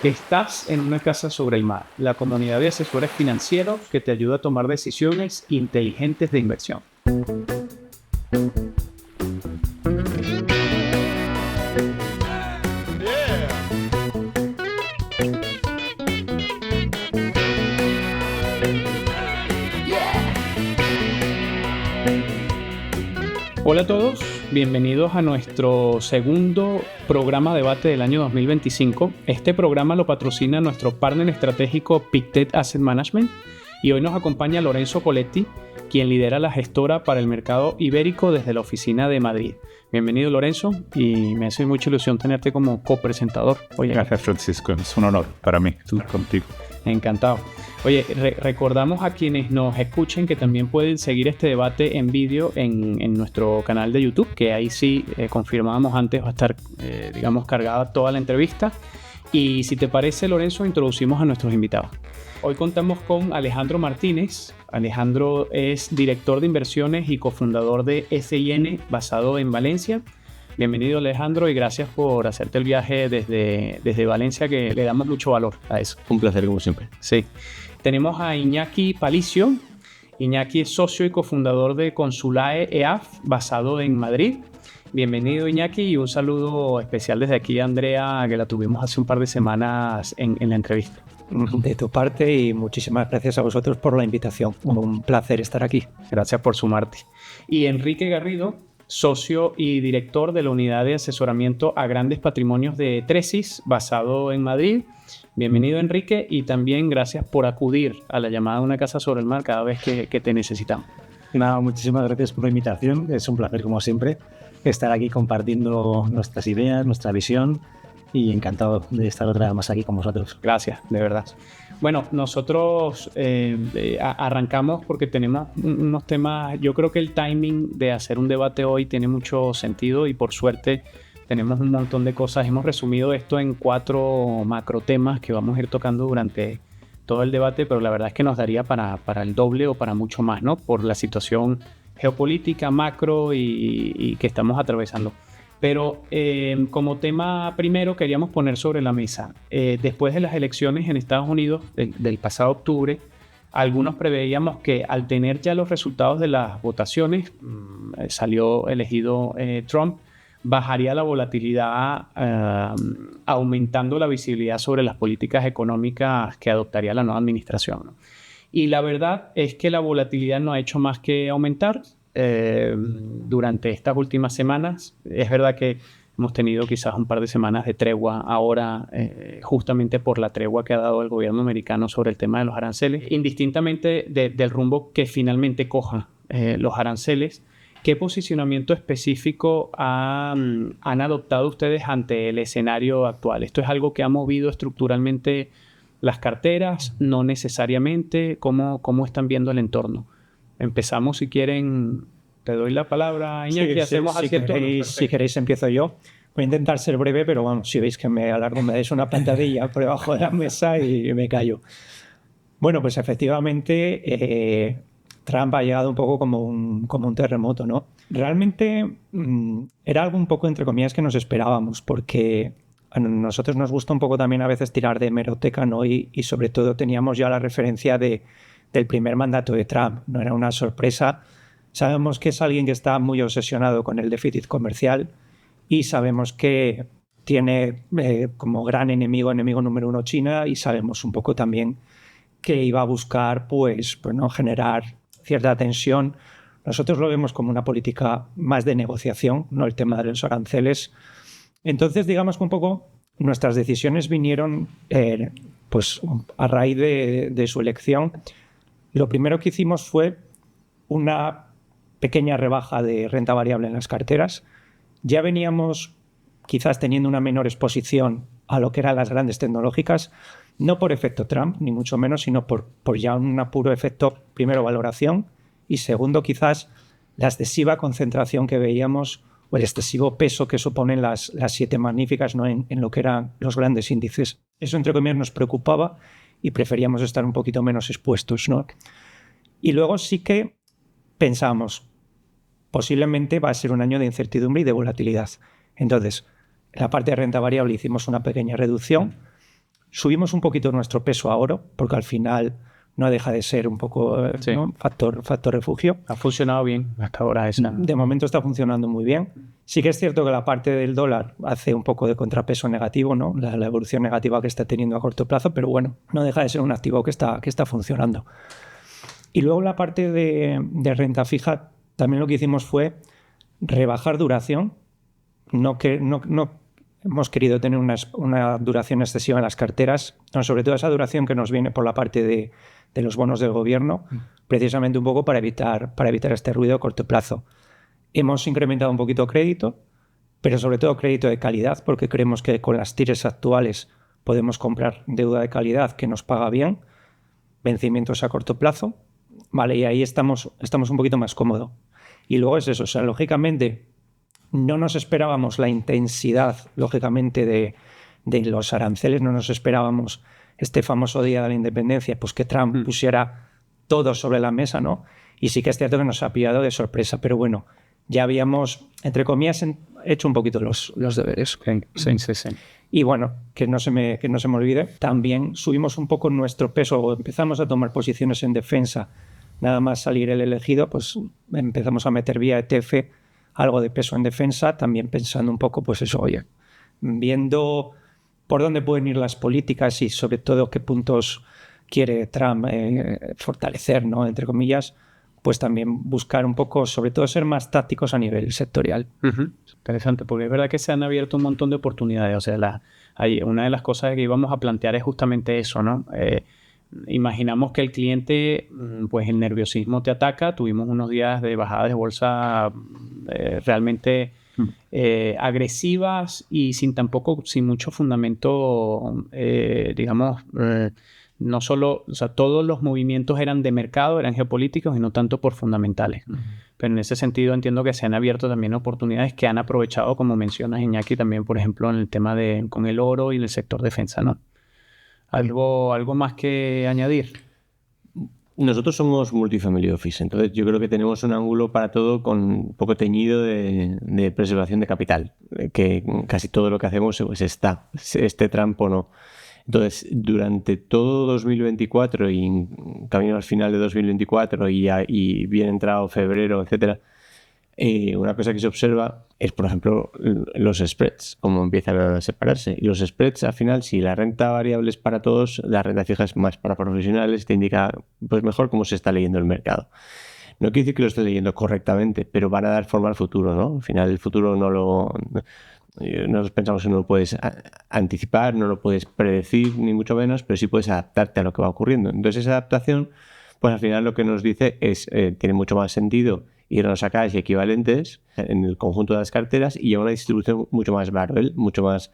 Estás en una casa sobre el mar, la comunidad de asesores financieros que te ayuda a tomar decisiones inteligentes de inversión. Hola a todos, bienvenidos a nuestro segundo programa debate del año 2025. Este programa lo patrocina nuestro partner estratégico Pictet Asset Management y hoy nos acompaña Lorenzo Coletti, quien lidera la gestora para el mercado ibérico desde la oficina de Madrid. Bienvenido, Lorenzo, y me hace mucha ilusión tenerte como copresentador. Gracias, Francisco, es un honor para mí estar contigo. Encantado. Oye, recordamos a quienes nos escuchen que también pueden seguir este debate en vídeo en nuestro canal de YouTube, que ahí sí, confirmábamos antes, va a estar, cargada toda la entrevista. Y si te parece, Lorenzo, introducimos a nuestros invitados. Hoy contamos con Alejandro Martínez. Alejandro es director de inversiones y cofundador de SIN, basado en Valencia. Bienvenido, Alejandro, y gracias por hacerte el viaje desde Valencia, que le damos mucho valor a eso. Un placer, como siempre. Sí. Tenemos a Iñaki Palicio. Iñaki es socio y cofundador de Consulae EAF, basado en Madrid. Bienvenido, Iñaki, y un saludo especial desde aquí a Andrea, que la tuvimos hace un par de semanas en la entrevista. De tu parte, y muchísimas gracias a vosotros por la invitación. Un placer estar aquí. Gracias por sumarte. Y Enrique Garrido, socio y director de la unidad de asesoramiento a grandes patrimonios de Tresis, basado en Madrid. Bienvenido, Enrique, y también gracias por acudir a la llamada de Una Casa sobre el Mar cada vez que te necesitamos. Nada, muchísimas gracias por la invitación. Es un placer, como siempre, estar aquí compartiendo nuestras ideas, nuestra visión, y encantado de estar otra vez más aquí con vosotros. Gracias, de verdad. Bueno, nosotros arrancamos porque tenemos unos temas. Yo creo que el timing de hacer un debate hoy tiene mucho sentido y por suerte tenemos un montón de cosas. Hemos resumido esto en 4 macro temas que vamos a ir tocando durante todo el debate, pero la verdad es que nos daría para el doble o para mucho más, ¿no? Por la situación geopolítica, macro y que estamos atravesando. Pero como tema primero queríamos poner sobre la mesa, después de las elecciones en Estados Unidos del pasado octubre, algunos preveíamos que al tener ya los resultados de las votaciones, salió elegido Trump, bajaría la volatilidad, aumentando la visibilidad sobre las políticas económicas que adoptaría la nueva administración, ¿no? Y la verdad es que la volatilidad no ha hecho más que aumentar durante estas últimas semanas. Es verdad que hemos tenido quizás un par de semanas de tregua ahora, justamente por la tregua que ha dado el gobierno americano sobre el tema de los aranceles. Indistintamente del rumbo que finalmente coja los aranceles, ¿qué posicionamiento específico han adoptado ustedes ante el escenario actual? ¿Esto es algo que ha movido estructuralmente las carteras? ¿No necesariamente? ¿Cómo están viendo el entorno? Empezamos, si quieren, te doy la palabra, Iñaki, si queréis empiezo yo. Voy a intentar ser breve, pero vamos, si veis que me alargo, me dais una plantadilla por debajo de la mesa y me callo. Bueno, pues efectivamente Trump ha llegado un poco como un terremoto, ¿no? Realmente era algo un poco, entre comillas, que nos esperábamos, porque a nosotros nos gusta un poco también a veces tirar de hemeroteca, ¿no? Y sobre todo teníamos ya la referencia del primer mandato de Trump. No era una sorpresa. Sabemos que es alguien que está muy obsesionado con el déficit comercial y sabemos que tiene como gran enemigo número 1 China, y sabemos un poco también que iba a buscar pues no generar cierta tensión. Nosotros lo vemos como una política más de negociación, no el tema de los aranceles. Entonces, digamos que un poco nuestras decisiones vinieron pues a raíz de su elección. Lo primero que hicimos fue una pequeña rebaja de renta variable en las carteras. Ya veníamos quizás teniendo una menor exposición a lo que eran las grandes tecnológicas, no por efecto Trump, ni mucho menos, sino por ya un puro efecto, primero, valoración, y segundo, quizás la excesiva concentración que veíamos o el excesivo peso que suponen las 7 magníficas, ¿no? en lo que eran los grandes índices. Eso, entre comillas, nos preocupaba y preferíamos estar un poquito menos expuestos, ¿no? Y luego sí que pensamos, posiblemente va a ser un año de incertidumbre y de volatilidad. Entonces, en la parte de renta variable hicimos una pequeña reducción. Subimos un poquito nuestro peso a oro, porque al final no deja de ser un poco Sí. ¿no? factor refugio. Ha funcionado bien hasta ahora esa. De momento está funcionando muy bien. Sí que es cierto que la parte del dólar hace un poco de contrapeso negativo, ¿no? La evolución negativa que está teniendo a corto plazo, pero bueno, no deja de ser un activo que está funcionando. Y luego la parte de renta fija, también lo que hicimos fue rebajar duración. No hemos querido tener una duración excesiva en las carteras, no, sobre todo esa duración que nos viene por la parte de los bonos del gobierno, precisamente un poco para evitar este ruido a corto plazo. Hemos incrementado un poquito crédito, pero sobre todo crédito de calidad, porque creemos que con las tires actuales podemos comprar deuda de calidad que nos paga bien, vencimientos a corto plazo, ¿vale? Y ahí estamos un poquito más cómodos. Y luego es eso, o sea, lógicamente no nos esperábamos la intensidad, lógicamente, de los aranceles, no nos esperábamos este famoso día de la independencia, pues que Trump pusiera todo sobre la mesa, ¿no? Y sí que es cierto que nos ha pillado de sorpresa, pero bueno, ya habíamos, entre comillas, hecho un poquito los deberes. Sí. Y bueno, que no se me olvide, también subimos un poco nuestro peso, o empezamos a tomar posiciones en defensa, nada más salir el elegido, pues empezamos a meter vía ETF algo de peso en defensa, también pensando un poco, pues eso, oye, viendo por dónde pueden ir las políticas y sobre todo qué puntos quiere Trump fortalecer, ¿no? Entre comillas, pues también buscar un poco, sobre todo ser más tácticos a nivel sectorial. Interesante, porque es verdad que se han abierto un montón de oportunidades. O sea, una de las cosas que íbamos a plantear es justamente eso, ¿no? Imaginamos que el cliente, pues el nerviosismo te ataca. Tuvimos unos días de bajadas de bolsa realmente agresivas y sin mucho fundamento, digamos, no solo, o sea, todos los movimientos eran de mercado, eran geopolíticos y no tanto por fundamentales. Pero en ese sentido entiendo que se han abierto también oportunidades que han aprovechado, como mencionas, Iñaki, también, por ejemplo, en el tema con el oro y el sector defensa, ¿no? ¿Algo más que añadir? Nosotros somos multifamily office, entonces yo creo que tenemos un ángulo para todo con un poco teñido de preservación de capital, que casi todo lo que hacemos pues esté Trump o no. Entonces, durante todo 2024 y camino al final de 2024 y bien entrado febrero, etcétera, una cosa que se observa es, por ejemplo, los spreads, cómo empiezan a separarse. Y los spreads, al final, si la renta variable es para todos, la renta fija es más para profesionales, te indica pues mejor cómo se está leyendo el mercado. No quiere decir que lo esté leyendo correctamente, pero van a dar forma al futuro, ¿no? Al final, el futuro nosotros pensamos que no lo puedes anticipar, no lo puedes predecir, ni mucho menos, pero sí puedes adaptarte a lo que va ocurriendo. Entonces, esa adaptación, pues al final lo que nos dice es, tiene mucho más sentido irnos a cash equivalentes en el conjunto de las carteras y a una distribución mucho más barbell, mucho más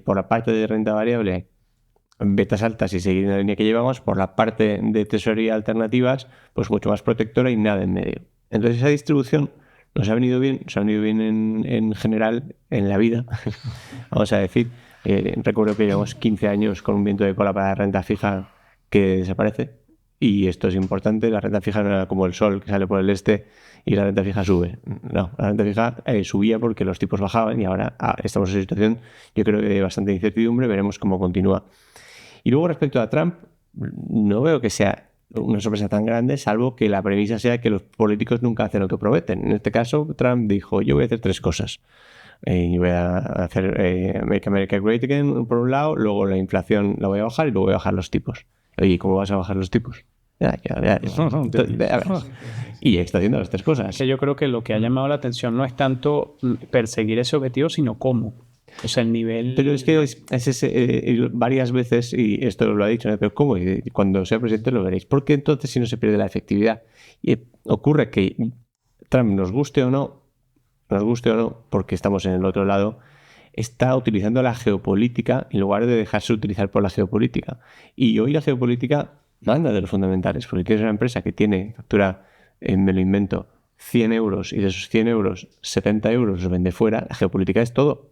por la parte de renta variable, betas altas y seguir en la línea que llevamos, por la parte de tesorería alternativas, pues mucho más protectora y nada en medio. Entonces esa distribución nos ha venido bien en general en la vida, vamos a decir. Recuerdo que llevamos 15 años con un viento de cola para la renta fija que desaparece. Y esto es importante, la renta fija no era como el sol que sale por el este y la renta fija sube. No, la renta fija subía porque los tipos bajaban y ahora estamos en una situación, yo creo que de bastante incertidumbre, veremos cómo continúa. Y luego respecto a Trump, no veo que sea una sorpresa tan grande, salvo que la premisa sea que los políticos nunca hacen lo que prometen. En este caso, Trump dijo, yo voy a hacer 3 cosas. Voy a hacer Make America Great Again por un lado, luego la inflación la voy a bajar y luego voy a bajar los tipos. Oye, ¿cómo vas a bajar los tipos? Y está haciendo las 3 cosas. Que yo creo que lo que ha llamado la atención no es tanto perseguir ese objetivo, sino cómo. O sea, el nivel... Pero es que varias veces, y esto lo ha dicho, ¿no? Pero ¿cómo? Y cuando sea presidente lo veréis. ¿Por qué entonces si no se pierde la efectividad? Y ocurre que Trump, nos guste o no, porque estamos en el otro lado, está utilizando la geopolítica en lugar de dejarse utilizar por la geopolítica. Y hoy la geopolítica manda de los fundamentales, porque tienes una empresa que factura, me lo invento, 100 euros y de esos 100 euros, 70 euros los vende fuera. La geopolítica es todo.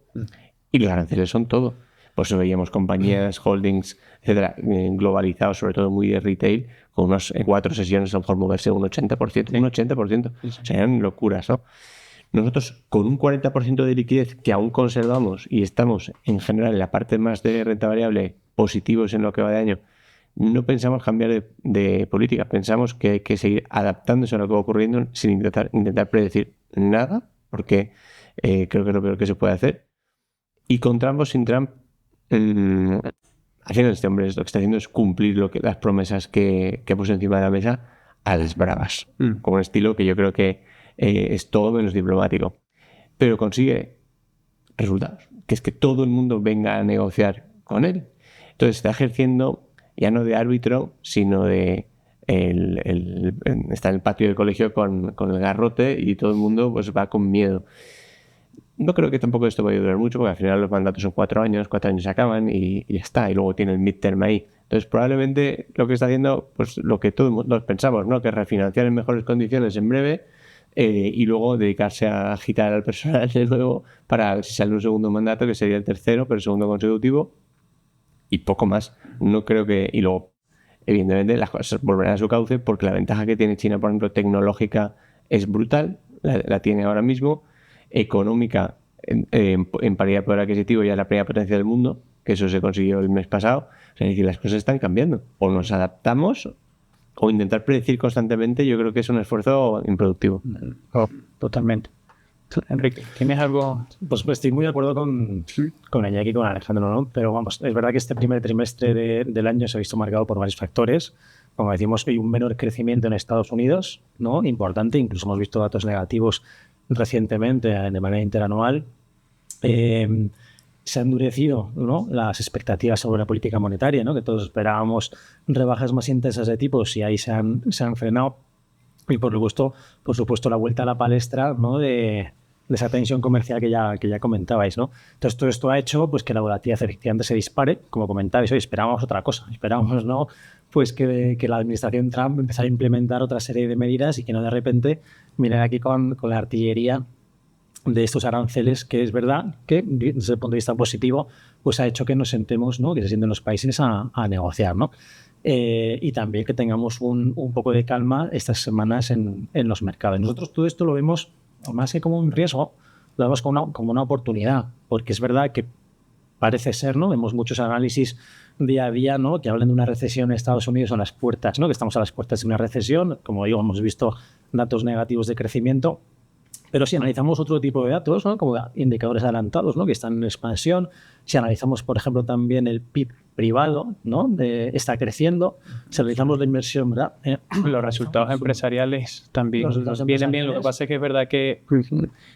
Y los aranceles son todo. Por eso veíamos compañías, holdings, etcétera, globalizados, sobre todo muy de retail, con unas 4 sesiones a lo mejor moverse un 80%. Un 80%. O sea, eran locuras, ¿no? nosotros con un 40% de liquidez que aún conservamos y estamos en general en la parte más de renta variable positivos en lo que va de año, no pensamos cambiar de política, pensamos que hay que seguir adaptándose a lo que va ocurriendo sin intentar predecir nada, porque creo que es lo peor que se puede hacer. Y con Trump o sin Trump, al final este hombre lo que está haciendo es cumplir las promesas que puso encima de la mesa a las bravas, con un estilo que yo creo que es todo menos diplomático. Pero consigue resultados, que es que todo el mundo venga a negociar con él. Entonces está ejerciendo ya no de árbitro, sino de está en el patio del colegio con el garrote y todo el mundo pues va con miedo. No creo que tampoco esto vaya a durar mucho, porque al final los mandatos son 4 años se acaban y ya está, y luego tiene el midterm ahí. Entonces probablemente lo que está haciendo, pues lo que todos nos pensamos, ¿no? Que es refinanciar en mejores condiciones en breve y luego dedicarse a agitar al personal de nuevo para ver si sale un segundo mandato, que sería el tercero, pero el segundo consecutivo, y poco más. No creo que... Y luego, evidentemente, las cosas volverán a su cauce, porque la ventaja que tiene China, por ejemplo, tecnológica, es brutal, la tiene ahora mismo, económica, en paridad de poder adquisitivo, ya es la primera potencia del mundo, que eso se consiguió el mes pasado. O sea, es decir, las cosas están cambiando. O nos adaptamos, o intentar predecir constantemente, yo creo que es un esfuerzo improductivo. Totalmente. Enrique, ¿tienes algo? Pues estoy muy de acuerdo con Iñaki y con Alejandro, ¿no? Pero vamos, es verdad que este primer trimestre del año se ha visto marcado por varios factores. Como decimos, hay un menor crecimiento en Estados Unidos, ¿no? Importante, incluso hemos visto datos negativos recientemente de manera interanual. Se han endurecido, ¿no?, las expectativas sobre la política monetaria, ¿no? Que todos esperábamos rebajas más intensas de tipos y ahí se han frenado. Y por supuesto la vuelta a la palestra, ¿no?, de esa tensión comercial que ya comentabais, ¿no? Entonces todo esto ha hecho pues que la volatilidad efectivamente se dispare, como comentabais. Hoy esperábamos otra cosa, esperábamos, ¿no?, pues que la administración Trump empezara a implementar otra serie de medidas y que no de repente miren aquí con la artillería de estos aranceles, que es verdad que desde el punto de vista positivo pues ha hecho que nos sentemos, ¿no?, que se sienten los países a negociar, ¿no? Y también que tengamos un poco de calma estas semanas en los mercados. Nosotros todo esto lo vemos más que como un riesgo, lo vemos como una oportunidad, porque es verdad que parece ser, ¿no?, vemos muchos análisis día a día, ¿no?, que hablan de una recesión en Estados Unidos a las puertas, ¿no?, que estamos a las puertas de una recesión. Como digo, hemos visto datos negativos de crecimiento. Pero si analizamos otro tipo de datos, ¿no?, como indicadores adelantados, ¿no?, que están en expansión, si analizamos, por ejemplo, también el PIB privado, ¿no?, está creciendo, si analizamos la inversión, ¿verdad? Los resultados empresariales también vienen bien. Lo que pasa es que es verdad que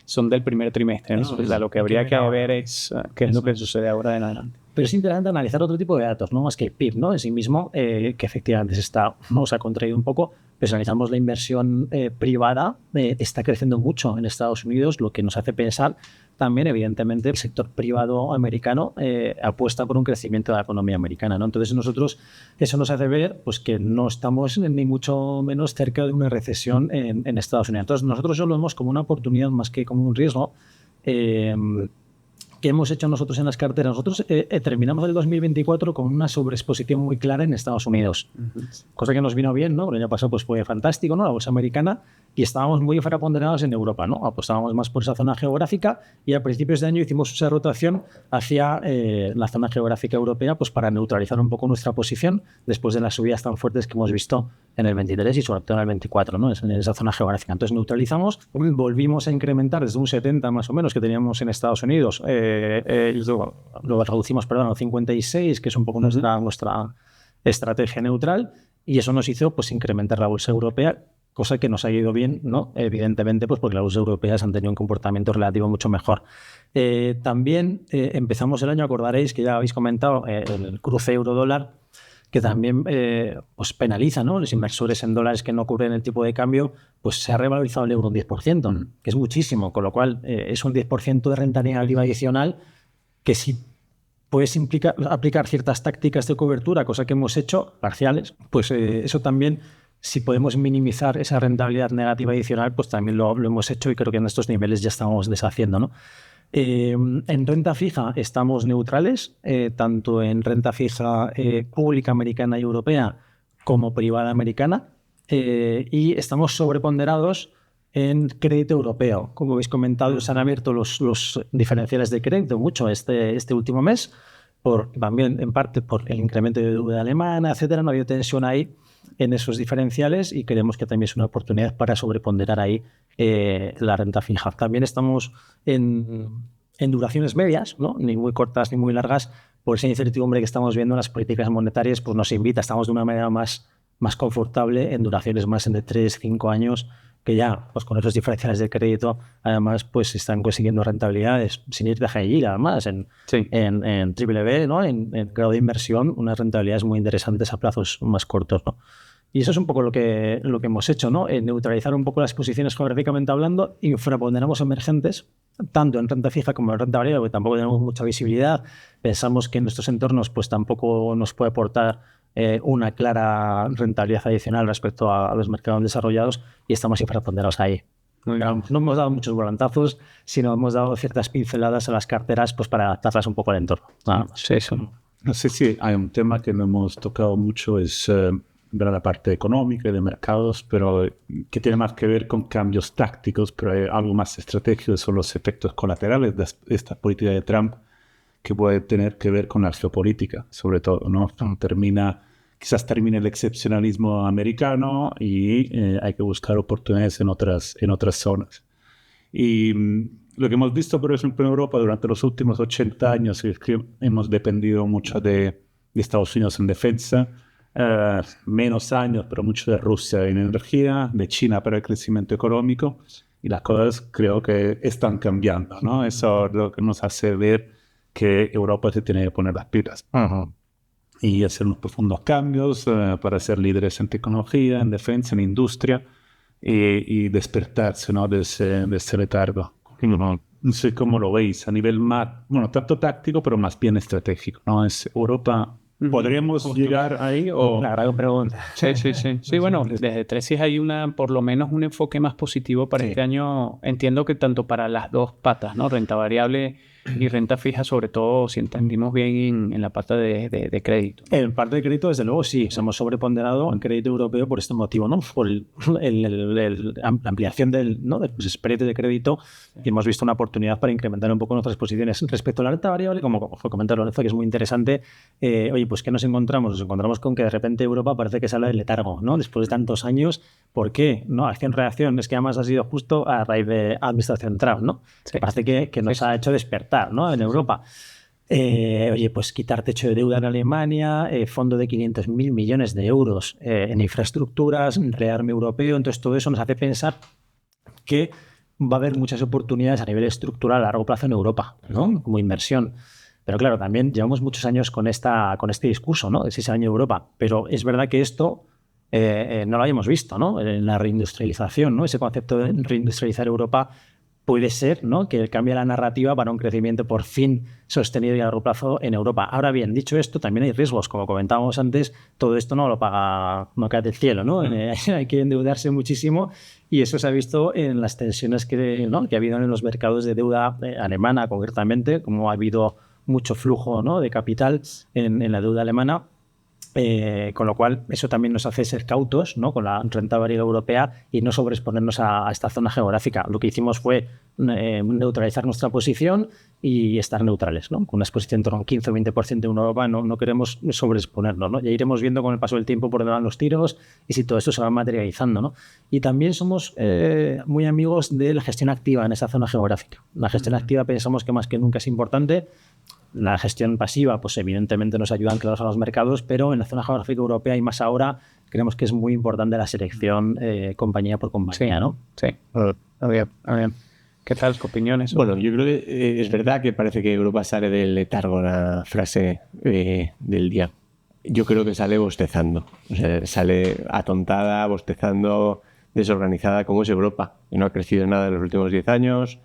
son del primer trimestre, ¿no? O sea, lo que habría que ver es qué es lo que sucede ahora en adelante. Pero es interesante analizar otro tipo de datos, no más que el PIB, ¿no?, en sí mismo, que efectivamente se ha contraído un poco. Pero si analizamos la inversión privada, está creciendo mucho en Estados Unidos, lo que nos hace pensar también, evidentemente, el sector privado americano apuesta por un crecimiento de la economía americana, ¿no? Entonces nosotros, eso nos hace ver pues que no estamos ni mucho menos cerca de una recesión en Estados Unidos. Entonces nosotros eso lo vemos como una oportunidad más que como un riesgo. ¿Qué hemos hecho nosotros en las carteras? Nosotros terminamos el 2024 con una sobreexposición muy clara en Estados Unidos, cosa que nos vino bien, ¿no? El año pasado pues fue fantástico, ¿no?, la bolsa americana, y estábamos muy infraponderados en Europa, ¿no? Apostábamos más por esa zona geográfica y a principios de año hicimos esa rotación hacia la zona geográfica europea, pues para neutralizar un poco nuestra posición después de las subidas tan fuertes que hemos visto en el 23 y sobre todo en el 24, ¿no?, en esa zona geográfica. Entonces neutralizamos, volvimos a incrementar desde un 70 más o menos que teníamos en Estados Unidos, lo reducimos, perdón, a 56, que es un poco nuestra estrategia neutral, y eso nos hizo pues incrementar la bolsa europea, cosa que nos ha ido bien, ¿no?, evidentemente, pues porque las bolsas europeas han tenido un comportamiento relativo mucho mejor. También empezamos el año, acordaréis que ya habéis comentado, el cruce euro-dólar, que también pues penaliza, ¿no?, los inversores en dólares que no cubren el tipo de cambio, pues se ha revalorizado el euro un 10%, que es muchísimo, con lo cual es un 10% de rentabilidad adicional que si puedes aplicar ciertas tácticas de cobertura, cosa que hemos hecho, parciales, pues eso también, si podemos minimizar esa rentabilidad negativa adicional, pues también lo hemos hecho, y creo que en estos niveles ya estamos deshaciendo, ¿no? En renta fija estamos neutrales, tanto en renta fija pública americana y europea como privada americana, y estamos sobreponderados en crédito europeo. Como habéis comentado, se han abierto los diferenciales de crédito mucho este último mes, también en parte por el incremento de deuda alemana, etcétera. No ha habido tensión ahí en esos diferenciales y creemos que también es una oportunidad para sobreponderar ahí la renta fija. También estamos en duraciones medias, ¿no? Ni muy cortas ni muy largas, por esa incertidumbre que estamos viendo en las políticas monetarias, pues nos invita, estamos de una manera más confortable en duraciones más de 3-5 años, que ya pues con esos diferenciales de crédito además pues están consiguiendo rentabilidades sin ir de high yield, además en triple B, ¿no? En grado de inversión, unas rentabilidades muy interesantes a plazos más cortos, ¿no? Y eso es un poco lo que hemos hecho, ¿no? Neutralizar un poco las posiciones geográficamente hablando, infraponderamos emergentes, tanto en renta fija como en renta variable, porque tampoco tenemos mucha visibilidad. Pensamos que en nuestros entornos pues tampoco nos puede aportar una clara rentabilidad adicional respecto a los mercados desarrollados, y estamos infraponderados ahí. No hemos dado muchos volantazos, sino hemos dado ciertas pinceladas a las carteras pues para adaptarlas un poco al entorno. Sí, eso. No sé si hay un tema que no hemos tocado mucho, es la parte económica y de mercados, pero que tiene más que ver con cambios tácticos, pero hay algo más estratégico, son los efectos colaterales de esta política de Trump, que puede tener que ver con la geopolítica, sobre todo, ¿no? Quizás termine el excepcionalismo americano y hay que buscar oportunidades en otras zonas. Y lo que hemos visto, por ejemplo, en Europa durante los últimos 80 años es que hemos dependido mucho de Estados Unidos en defensa, menos años, pero mucho de Rusia en energía, de China para el crecimiento económico, y las cosas creo que están cambiando, ¿no? Eso es lo que nos hace ver que Europa se tiene que poner las pilas y hacer unos profundos cambios para ser líderes en tecnología, en defensa, en industria, y despertarse, ¿no? de ese letargo. No sé cómo lo veis a nivel más, bueno, tanto táctico, pero más bien estratégico, ¿no? Es Europa. ¿Podríamos llegar ahí o...? Una gran pregunta. Sí. Sí, bueno, desde Tresis hay por lo menos un enfoque más positivo para este año. Entiendo que tanto para las dos patas, ¿no? Renta variable y renta fija, sobre todo si entendimos bien en la pata de crédito. En parte de crédito, desde luego, sí. Hemos sobreponderado en crédito europeo por este motivo, ¿no? Por la ampliación de los spreads de crédito, y hemos visto una oportunidad para incrementar un poco nuestras posiciones. Respecto a la renta variable, como comentaba Lorenzo, que es muy interesante, oye, pues ¿qué nos encontramos? Nos encontramos con que de repente Europa parece que sale del letargo, ¿no? Después de tantos años. ¿Por qué? ¿No? Acción-reacción. Es que además ha sido justo a raíz de administración Trump, ¿no? Sí. Parece que nos ha hecho despertar, ¿no? En Europa. Oye, pues quitar techo de deuda en Alemania, fondo de 500.000 millones de euros en infraestructuras, rearme europeo. Entonces todo eso nos hace pensar que va a haber muchas oportunidades a nivel estructural a largo plazo en Europa, ¿no? Como inversión. Pero claro, también llevamos muchos años con este discurso, ¿no? Es ese año Europa. Pero es verdad que esto no lo habíamos visto, ¿no? En la reindustrialización, ¿no? Ese concepto de reindustrializar Europa puede ser, ¿no? Que cambie la narrativa para un crecimiento por fin sostenido y a largo plazo en Europa. Ahora bien, dicho esto, también hay riesgos. Como comentábamos antes, todo esto no cae del cielo, ¿no? Hay que endeudarse muchísimo, y eso se ha visto en las tensiones que ha habido en los mercados de deuda alemana, concretamente, como ha habido mucho flujo, ¿no? De capital en la deuda alemana. Con lo cual eso también nos hace ser cautos, ¿no? Con la renta variable europea y no sobreexponernos a esta zona geográfica. Lo que hicimos fue neutralizar nuestra posición y estar neutrales, ¿no? Con una exposición en torno a un 15 o 20% en Europa no queremos sobreexponernos, ¿no? Ya iremos viendo con el paso del tiempo por dónde van los tiros y si todo esto se va materializando, ¿no? Y también somos muy amigos de la gestión activa en esa zona geográfica. La gestión activa pensamos que más que nunca es importante. La gestión pasiva, pues evidentemente nos ayuda a anclarnos a los mercados, pero en la zona geográfica europea y más ahora creemos que es muy importante la selección compañía por compañía, ¿no? Sí. Bien. ¿Qué tal? ¿Qué opiniones? Bueno, yo creo que es verdad que parece que Europa sale del letargo, la frase del día. Yo creo que sale bostezando. O sea, sale atontada, bostezando, desorganizada, como es Europa. Y no ha crecido nada en los últimos 10 años.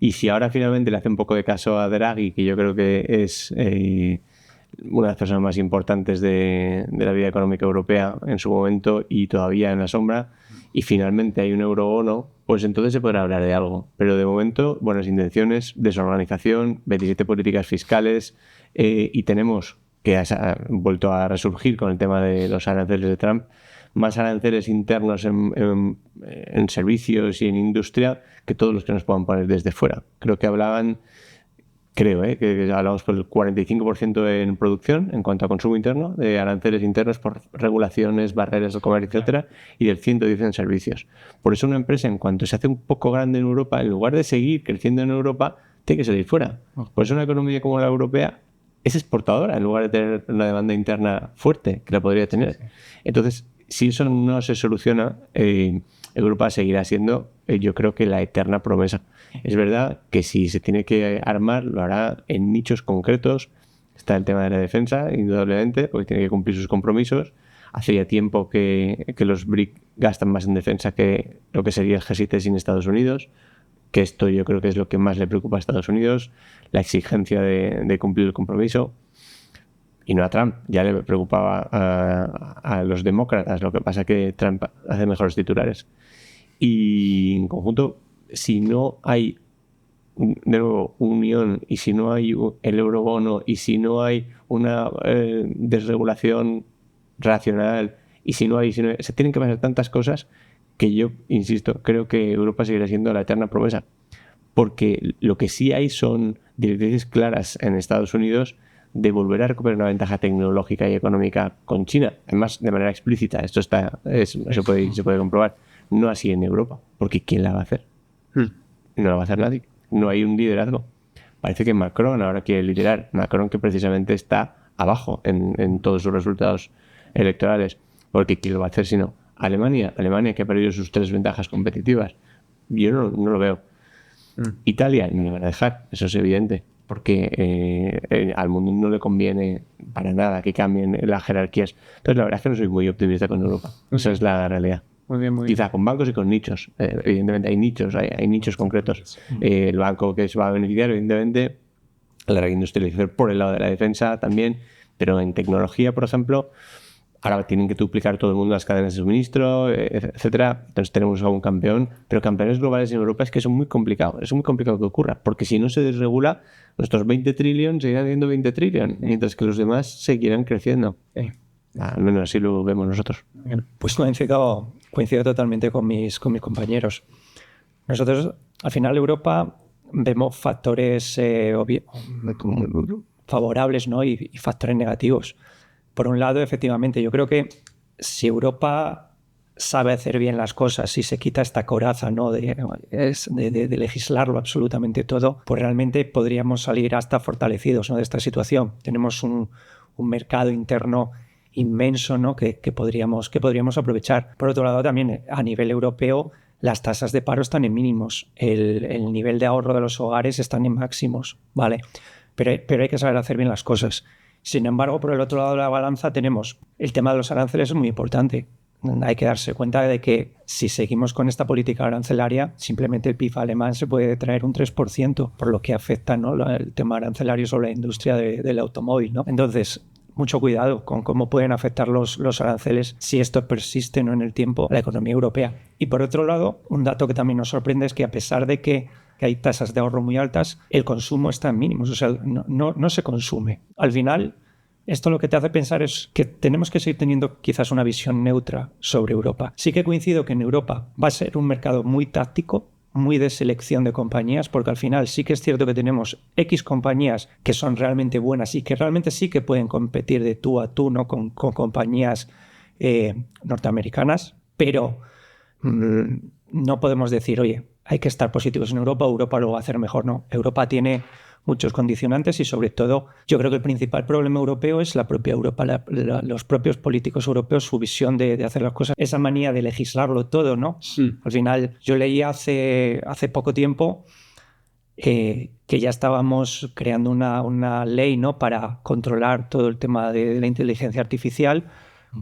Y si ahora finalmente le hace un poco de caso a Draghi, que yo creo que es una de las personas más importantes de la vida económica europea en su momento y todavía en la sombra, y finalmente hay un eurobono, pues entonces se podrá hablar de algo. Pero de momento, buenas intenciones, desorganización, 27 políticas fiscales, y tenemos que ha vuelto a resurgir con el tema de los aranceles de Trump, más aranceles internos en servicios y en industria que todos los que nos puedan poner desde fuera. Creo que hablamos por el 45% en producción en cuanto a consumo interno, de aranceles internos por regulaciones, barreras de comercio, etcétera, y del 110% en servicios. Por eso una empresa, en cuanto se hace un poco grande en Europa, en lugar de seguir creciendo en Europa, tiene que salir fuera. Por eso una economía como la europea es exportadora en lugar de tener una demanda interna fuerte que la podría tener. Entonces, si eso no se soluciona, Europa seguirá siendo, yo creo que la eterna promesa. Es verdad que si se tiene que armar, lo hará en nichos concretos. Está el tema de la defensa, indudablemente, porque tiene que cumplir sus compromisos. Hace ya tiempo que los BRIC gastan más en defensa que lo que sería el G7 sin Estados Unidos, que esto yo creo que es lo que más le preocupa a Estados Unidos, la exigencia de cumplir el compromiso. Y no a Trump, ya le preocupaba a los demócratas, lo que pasa es que Trump hace mejores titulares. Y en conjunto, si no hay, de nuevo, unión, y si no hay el eurobono, y si no hay una desregulación racional, y si no hay, se tienen que pasar tantas cosas que yo, insisto, creo que Europa seguirá siendo la eterna promesa. Porque lo que sí hay son directrices claras en Estados Unidos de volver a recuperar una ventaja tecnológica y económica con China, además de manera explícita. Esto se puede comprobar. No así en Europa, porque ¿quién la va a hacer? No la va a hacer nadie. No hay un liderazgo. Parece que Macron ahora quiere liderar. Macron, que precisamente está abajo en todos sus resultados electorales, porque ¿quién lo va a hacer si no? Alemania, que ha perdido sus 3 ventajas competitivas. Yo no lo veo. Italia, no le van a dejar, eso es evidente, porque al mundo no le conviene para nada que cambien las jerarquías. Entonces, la verdad es que no soy muy optimista con Europa. Esa es la realidad. Muy bien, muy bien. Quizá con bancos y con nichos. Evidentemente hay nichos concretos. El banco que se va a beneficiar, evidentemente, la reindustrialización por el lado de la defensa también, pero en tecnología, por ejemplo, ahora tienen que duplicar todo el mundo las cadenas de suministro, etcétera. Entonces tenemos algún campeón, pero campeones globales en Europa es que es muy complicado que ocurra, porque si no se desregula, nuestros 20 trillones seguirán siendo 20 trillones, mientras que los demás seguirán creciendo. Al menos así lo vemos nosotros. Pues coincido totalmente con mis compañeros. Nosotros, al final, Europa vemos factores favorables, ¿no? y factores negativos. Por un lado, efectivamente, yo creo que si Europa sabe hacer bien las cosas, si se quita esta coraza, ¿no? de legislarlo absolutamente todo, pues realmente podríamos salir hasta fortalecidos, ¿no? de esta situación. Tenemos un mercado interno inmenso, ¿no? que podríamos aprovechar. Por otro lado, también a nivel europeo, las tasas de paro están en mínimos, el nivel de ahorro de los hogares están en máximos, ¿vale? Pero hay que saber hacer bien las cosas. Sin embargo, por el otro lado de la balanza tenemos el tema de los aranceles, es muy importante. Hay que darse cuenta de que si seguimos con esta política arancelaria, simplemente el PIB alemán se puede traer un 3%, por lo que afecta, ¿no? el tema arancelario sobre la industria del automóvil, ¿no? Entonces, mucho cuidado con cómo pueden afectar los aranceles si esto persiste, ¿no? en el tiempo a la economía europea. Y por otro lado, un dato que también nos sorprende es que a pesar de que hay tasas de ahorro muy altas, el consumo está en mínimos, o sea, no se consume. Al final, esto lo que te hace pensar es que tenemos que seguir teniendo quizás una visión neutra sobre Europa. Sí que coincido que en Europa va a ser un mercado muy táctico, muy de selección de compañías, porque al final sí que es cierto que tenemos X compañías que son realmente buenas y que realmente sí que pueden competir de tú a tú, ¿no? con compañías norteamericanas, pero no podemos decir, oye, hay que estar positivos en Europa, Europa lo va a hacer mejor. No, Europa tiene muchos condicionantes y sobre todo yo creo que el principal problema europeo es la propia Europa, los propios políticos europeos, su visión de hacer las cosas, esa manía de legislarlo todo, ¿no? Al final yo leí hace poco tiempo que ya estábamos creando una ley, ¿no? para controlar todo el tema de la inteligencia artificial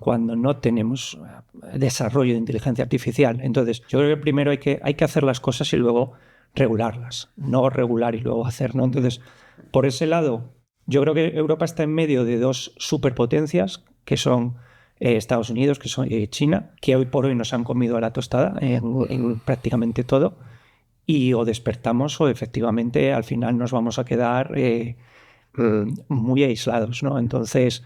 cuando no tenemos desarrollo de inteligencia artificial. Entonces, yo creo que primero hay que hacer las cosas y luego regularlas, no regular y luego hacer, ¿no? Entonces, por ese lado, yo creo que Europa está en medio de 2 superpotencias, que son Estados Unidos, que son China, que hoy por hoy nos han comido a la tostada en prácticamente todo, y o despertamos o efectivamente al final nos vamos a quedar muy aislados, ¿no? Entonces,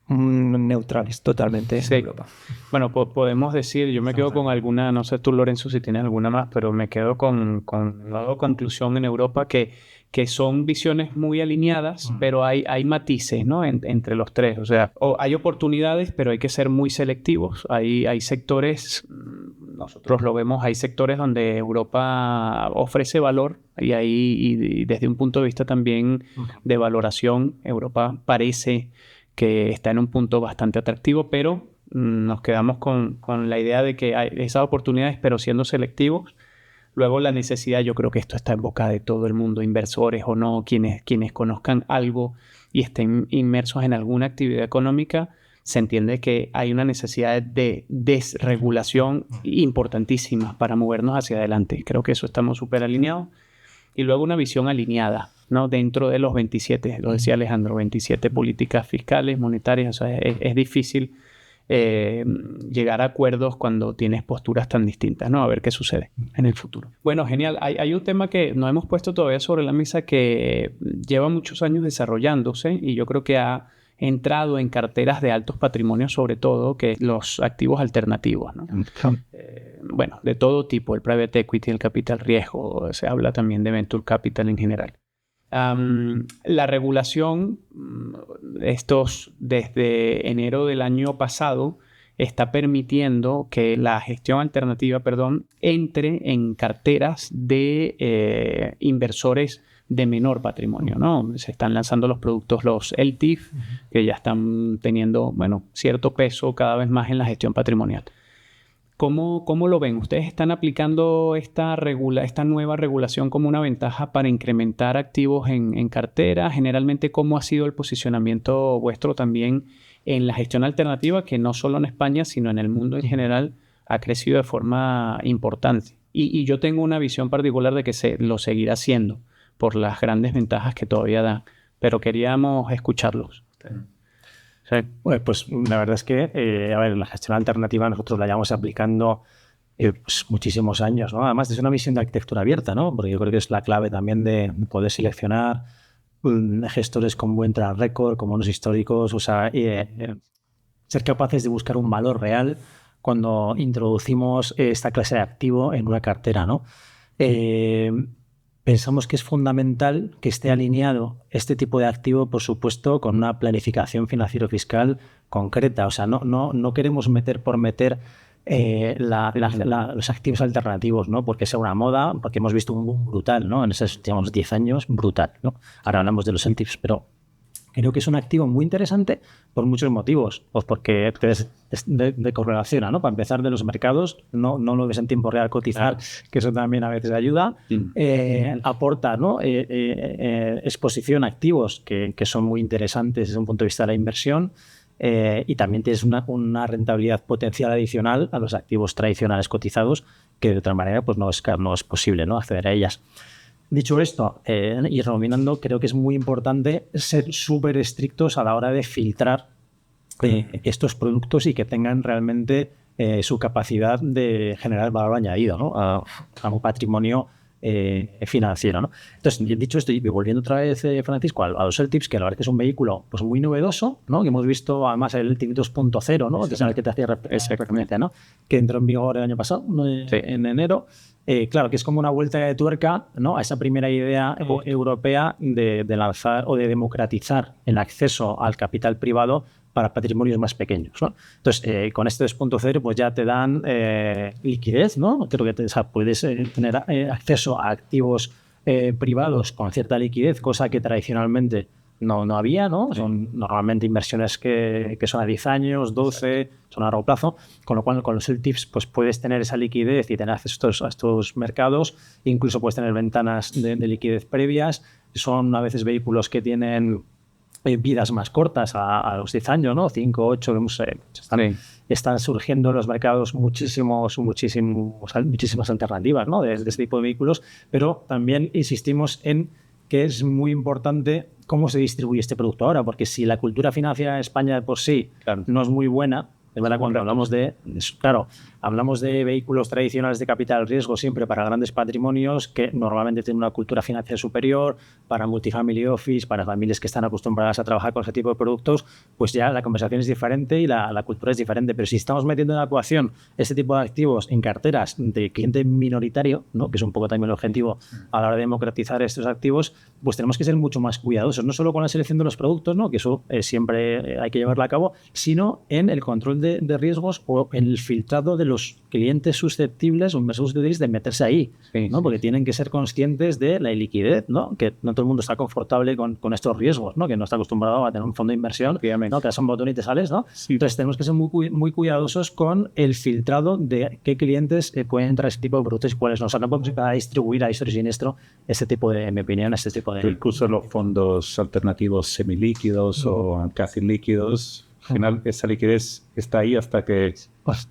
neutrales totalmente en Sí. Europa. Bueno, podemos decir, yo me quedo con alguna, no sé tú, Lorenzo, si tienes alguna más, pero me quedo con la conclusión en Europa que son visiones muy alineadas, pero hay matices, ¿no? Entre los tres. O sea, hay oportunidades, pero hay que ser muy selectivos. Hay sectores, nosotros lo vemos, hay sectores donde Europa ofrece valor y desde un punto de vista también de valoración, Europa parece que está en un punto bastante atractivo, pero nos quedamos con la idea de que hay esas oportunidades, pero siendo selectivos. Luego la necesidad, yo creo que esto está en boca de todo el mundo, inversores o no, quienes conozcan algo y estén inmersos en alguna actividad económica, se entiende que hay una necesidad de desregulación importantísima para movernos hacia adelante. Creo que eso estamos súper alineados. Y luego una visión alineada, ¿no? Dentro de los 27, lo decía Alejandro, 27 políticas fiscales, monetarias. O sea, es difícil llegar a acuerdos cuando tienes posturas tan distintas, ¿no? A ver qué sucede en el futuro. Bueno, genial. Hay un tema que no hemos puesto todavía sobre la mesa que lleva muchos años desarrollándose y yo creo que ha entrado en carteras de altos patrimonios, sobre todo, que los activos alternativos, ¿no? Bueno, de todo tipo, el private equity, el capital riesgo, se habla también de venture capital en general. La regulación, desde enero del año pasado, está permitiendo que la gestión alternativa, entre en carteras de inversores de menor patrimonio, ¿no? Se están lanzando los productos, los LTIF, que ya están teniendo, bueno, cierto peso cada vez más en la gestión patrimonial. ¿Cómo lo ven? ¿Ustedes están aplicando esta nueva regulación como una ventaja para incrementar activos en cartera? Generalmente, ¿cómo ha sido el posicionamiento vuestro también en la gestión alternativa, que no solo en España, sino en el mundo en general ha crecido de forma importante? Y yo tengo una visión particular de que lo seguirá haciendo por las grandes ventajas que todavía da, pero queríamos escucharlos. Sí. Bueno, pues la verdad es que, a ver, la gestión alternativa nosotros la llevamos aplicando pues, muchísimos años, ¿no? Además, es una visión de arquitectura abierta, ¿no? Porque yo creo que es la clave también de poder seleccionar gestores con buen track record, con buenos históricos, o sea, ser capaces de buscar un valor real cuando introducimos esta clase de activo en una cartera, ¿no? Pensamos que es fundamental que esté alineado este tipo de activo, por supuesto, con una planificación financiero-fiscal concreta. O sea, no queremos meter por meter los activos alternativos, ¿no? Porque sea una moda, porque hemos visto un boom brutal, ¿no? En esos últimos 10 años, brutal, ¿no? Ahora hablamos de los LTIFs, pero creo que es un activo muy interesante por muchos motivos. Pues porque te correlaciona, ¿no? Para empezar, de los mercados, no lo ves en tiempo real cotizar, que eso también a veces ayuda. Aporta, ¿no? Exposición a activos que son muy interesantes desde un punto de vista de la inversión. Y también tienes una rentabilidad potencial adicional a los activos tradicionales cotizados, que de otra manera pues no es posible, ¿no? Acceder a ellas. Dicho esto, y redominando, creo que es muy importante ser súper estrictos a la hora de filtrar estos productos y que tengan realmente su capacidad de generar valor añadido, ¿no? a un patrimonio financiero, ¿no? Entonces, dicho esto, y volviendo otra vez, Francisco, a los LTIFs, que la verdad que es un vehículo pues, muy novedoso, ¿no? Que hemos visto además el LTIF 2.0, ¿no? Que es el que te hacía referencia, ¿no? Que entró en vigor el año pasado, ¿no? En enero. Claro, que es como una vuelta de tuerca, ¿no? A esa primera idea europea de lanzar o de democratizar el acceso al capital privado para patrimonios más pequeños, ¿no? Entonces, con este 2.0 pues ya te dan liquidez, ¿no? Creo que puedes tener acceso a activos privados con cierta liquidez, cosa que tradicionalmente no había, ¿no? Son normalmente inversiones que son a 10 años, 12, son a largo plazo, con lo cual con los LTIFs pues puedes tener esa liquidez y tener acceso a estos mercados, incluso puedes tener ventanas de liquidez previas, son a veces vehículos que tienen vidas más cortas a los 10 años, ¿no? 5, 8, están surgiendo en los mercados muchísimas alternativas, ¿no? De este tipo de vehículos, pero también insistimos en que es muy importante cómo se distribuye este producto ahora, porque si la cultura financiera en España de por sí no es muy buena, Es verdad, cuando hablamos claro, hablamos de vehículos tradicionales de capital riesgo siempre para grandes patrimonios que normalmente tienen una cultura financiera superior, para multifamily office, para familias que están acostumbradas a trabajar con ese tipo de productos, pues ya la conversación es diferente y la cultura es diferente. Pero si estamos metiendo en la ecuación este tipo de activos en carteras de cliente minoritario, ¿no?, que es un poco también el objetivo a la hora de democratizar estos activos, pues tenemos que ser mucho más cuidadosos, no solo con la selección de los productos, ¿no?, que eso siempre hay que llevarlo a cabo, sino en el control de riesgos o en el filtrado de los clientes susceptibles o inversores susceptibles de meterse ahí, ¿no? Porque tienen que ser conscientes de la iliquidez, ¿no? Que no todo el mundo está confortable con estos riesgos, ¿no? Que no está acostumbrado a tener un fondo de inversión, ¿no?, que das un botón y te sales, ¿no? Sí. Entonces tenemos que ser muy cuidadosos con el filtrado de qué clientes pueden entrar a ese tipo de productos y cuáles no. O sea, no podemos empezar a distribuir a diestro y siniestro este tipo de, en mi opinión, este tipo de... Incluso los fondos alternativos semilíquidos o casi líquidos, al final esa liquidez está ahí hasta que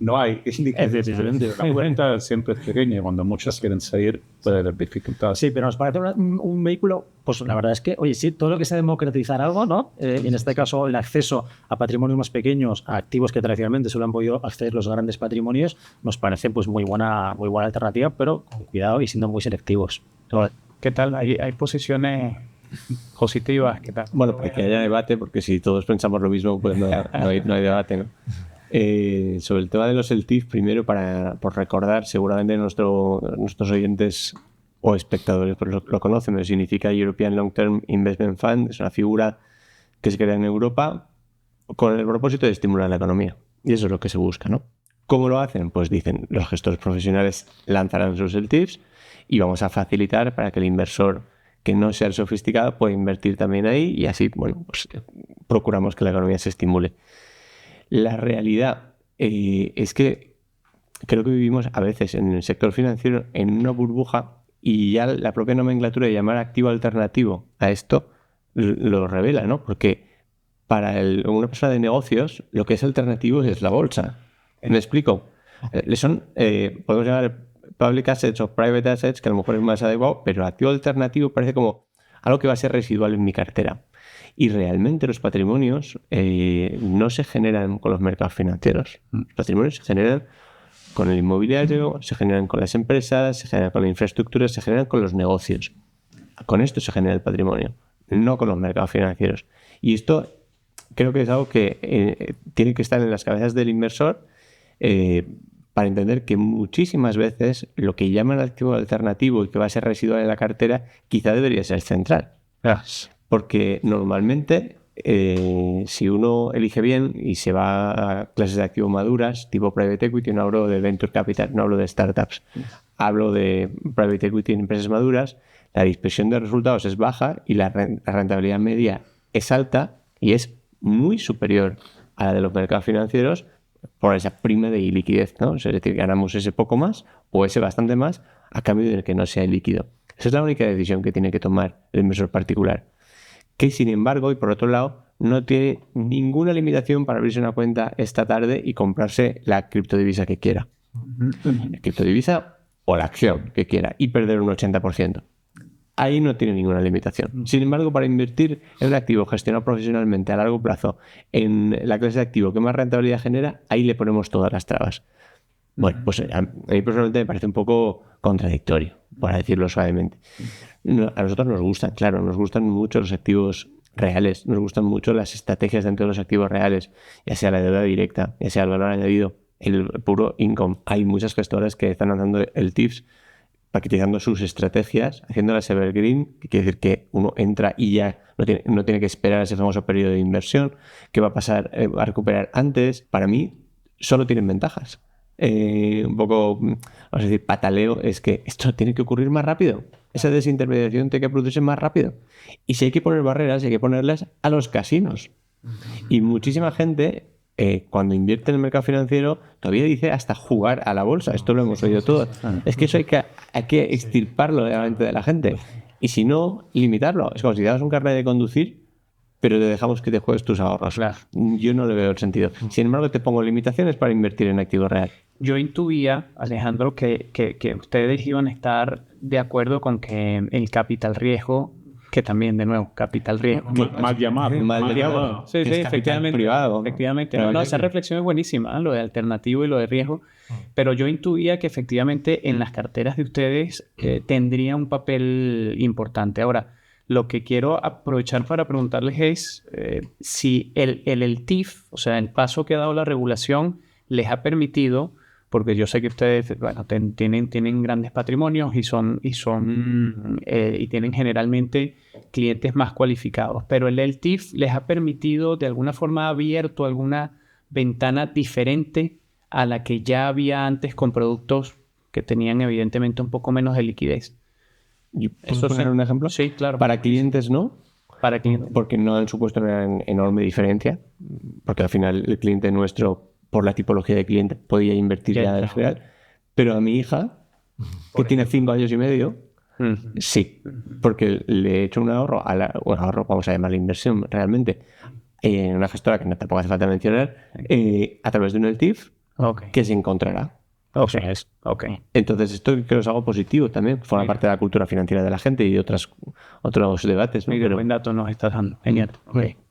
no hay liquidez. La cuenta siempre es pequeña y cuando muchos quieren salir puede haber dificultades. Sí, pero nos parece un vehículo, pues la verdad es que, oye, sí, todo lo que sea democratizar algo, ¿no? En este caso, el acceso a patrimonios más pequeños, a activos que tradicionalmente solo han podido acceder los grandes patrimonios, nos parece pues muy buena alternativa, pero con cuidado y siendo muy selectivos. ¿Qué tal? ¿Hay posiciones positivas? ¿Qué tal? Bueno, para que haya debate, porque si todos pensamos lo mismo, pues no hay debate, ¿no? Sobre el tema de los LTIF, primero por recordar, seguramente nuestros oyentes o espectadores pues lo conocen, pero significa European Long Term Investment Fund, es una figura que se crea en Europa con el propósito de estimular la economía, y eso es lo que se busca, ¿no? ¿Cómo lo hacen? Pues dicen, los gestores profesionales lanzarán sus LTIFs y vamos a facilitar para que el inversor que no sea sofisticado pueda invertir también ahí y así, bueno, pues procuramos que la economía se estimule. La realidad es que creo que vivimos a veces en el sector financiero en una burbuja y ya la propia nomenclatura de llamar activo alternativo a esto lo revela, ¿no? Porque para una persona de negocios lo que es alternativo es la bolsa. ¿Me explico? Podemos llamar public assets o private assets, que a lo mejor es más adecuado, pero activo alternativo parece como algo que va a ser residual en mi cartera. Y realmente los patrimonios no se generan con los mercados financieros. Los patrimonios se generan con el inmobiliario, se generan con las empresas, se generan con la infraestructura, se generan con los negocios. Con esto se genera el patrimonio, no con los mercados financieros. Y esto creo que es algo que tiene que estar en las cabezas del inversor para entender que muchísimas veces lo que llaman activo alternativo y que va a ser residual en la cartera quizá debería ser central. Porque normalmente si uno elige bien y se va a clases de activo maduras, tipo private equity, no hablo de venture capital, no hablo de startups, hablo de private equity en empresas maduras, la dispersión de resultados es baja y la rentabilidad media es alta y es muy superior a la de los mercados financieros por esa prima de iliquidez, ¿no? Es decir, ganamos ese poco más o ese bastante más a cambio de que no sea líquido. Esa es la única decisión que tiene que tomar el inversor particular, que sin embargo, y por otro lado, no tiene ninguna limitación para abrirse una cuenta esta tarde y comprarse la criptodivisa que quiera. La criptodivisa o la acción que quiera y perder un 80%. Ahí no tiene ninguna limitación. Sin embargo, para invertir en un activo gestionado profesionalmente a largo plazo en la clase de activo que más rentabilidad genera, ahí le ponemos todas las trabas. Bueno, pues a mí personalmente me parece un poco contradictorio, para decirlo suavemente. A nosotros nos gustan, claro, nos gustan mucho los activos reales, nos gustan mucho las estrategias dentro de los activos reales, ya sea la deuda directa, ya sea el valor añadido, el puro income. Hay muchas gestoras que están lanzando el TIPS, paquetizando sus estrategias, haciéndolas evergreen, que quiere decir que uno entra y ya no tiene que esperar ese famoso periodo de inversión, que va a pasar a recuperar antes. Para mí, solo tienen ventajas. Un poco, vamos a decir, pataleo, es que esto tiene que ocurrir más rápido. Esa desintermediación tiene que producirse más rápido. Y si hay que poner barreras, hay que ponerlas a los casinos. Y muchísima gente, cuando invierte en el mercado financiero, todavía dice hasta jugar a la bolsa. Esto lo hemos oído todos. Es que eso hay que extirparlo de la mente de la gente. Y si no, limitarlo. Es como si te das un carnet de conducir, pero te dejamos que te juegues tus ahorros. Claro. Yo no le veo el sentido. Sin embargo, te pongo limitaciones para invertir en activo real. Yo intuía, Alejandro, que ustedes iban a estar de acuerdo con que el capital riesgo que también, de nuevo, capital riesgo. Mal llamado. Mal llamado. Sí, Es capital efectivamente. privado. Efectivamente. Pero Esa reflexión es buenísima, lo de alternativo y lo de riesgo. Pero yo intuía que efectivamente en las carteras de ustedes tendría un papel importante. Ahora, lo que quiero aprovechar para preguntarles es si el TIF, o sea, el paso que ha dado la regulación, les ha permitido, porque yo sé que ustedes, bueno, tienen grandes patrimonios y tienen generalmente clientes más cualificados, pero el TIF les ha permitido, de alguna forma, ha abierto alguna ventana diferente a la que ya había antes con productos que tenían evidentemente un poco menos de liquidez. ¿Puedo poner un ejemplo? Sí, claro. Para clientes no, Para clientes. porque no han supuesto una enorme diferencia, porque al final el cliente nuestro, por la tipología de cliente, podía invertir ya en general. Pero a mi hija, que tiene 5 años y medio, sí, porque le he hecho un ahorro, vamos a llamarle inversión realmente, en una gestora que no tampoco hace falta mencionar, a través de un LTIF, que se encontrará. Entonces esto creo que es algo positivo también, forma parte de la cultura financiera de la gente y otros debates, ¿no? Pero buen dato nos estás dando. Genial.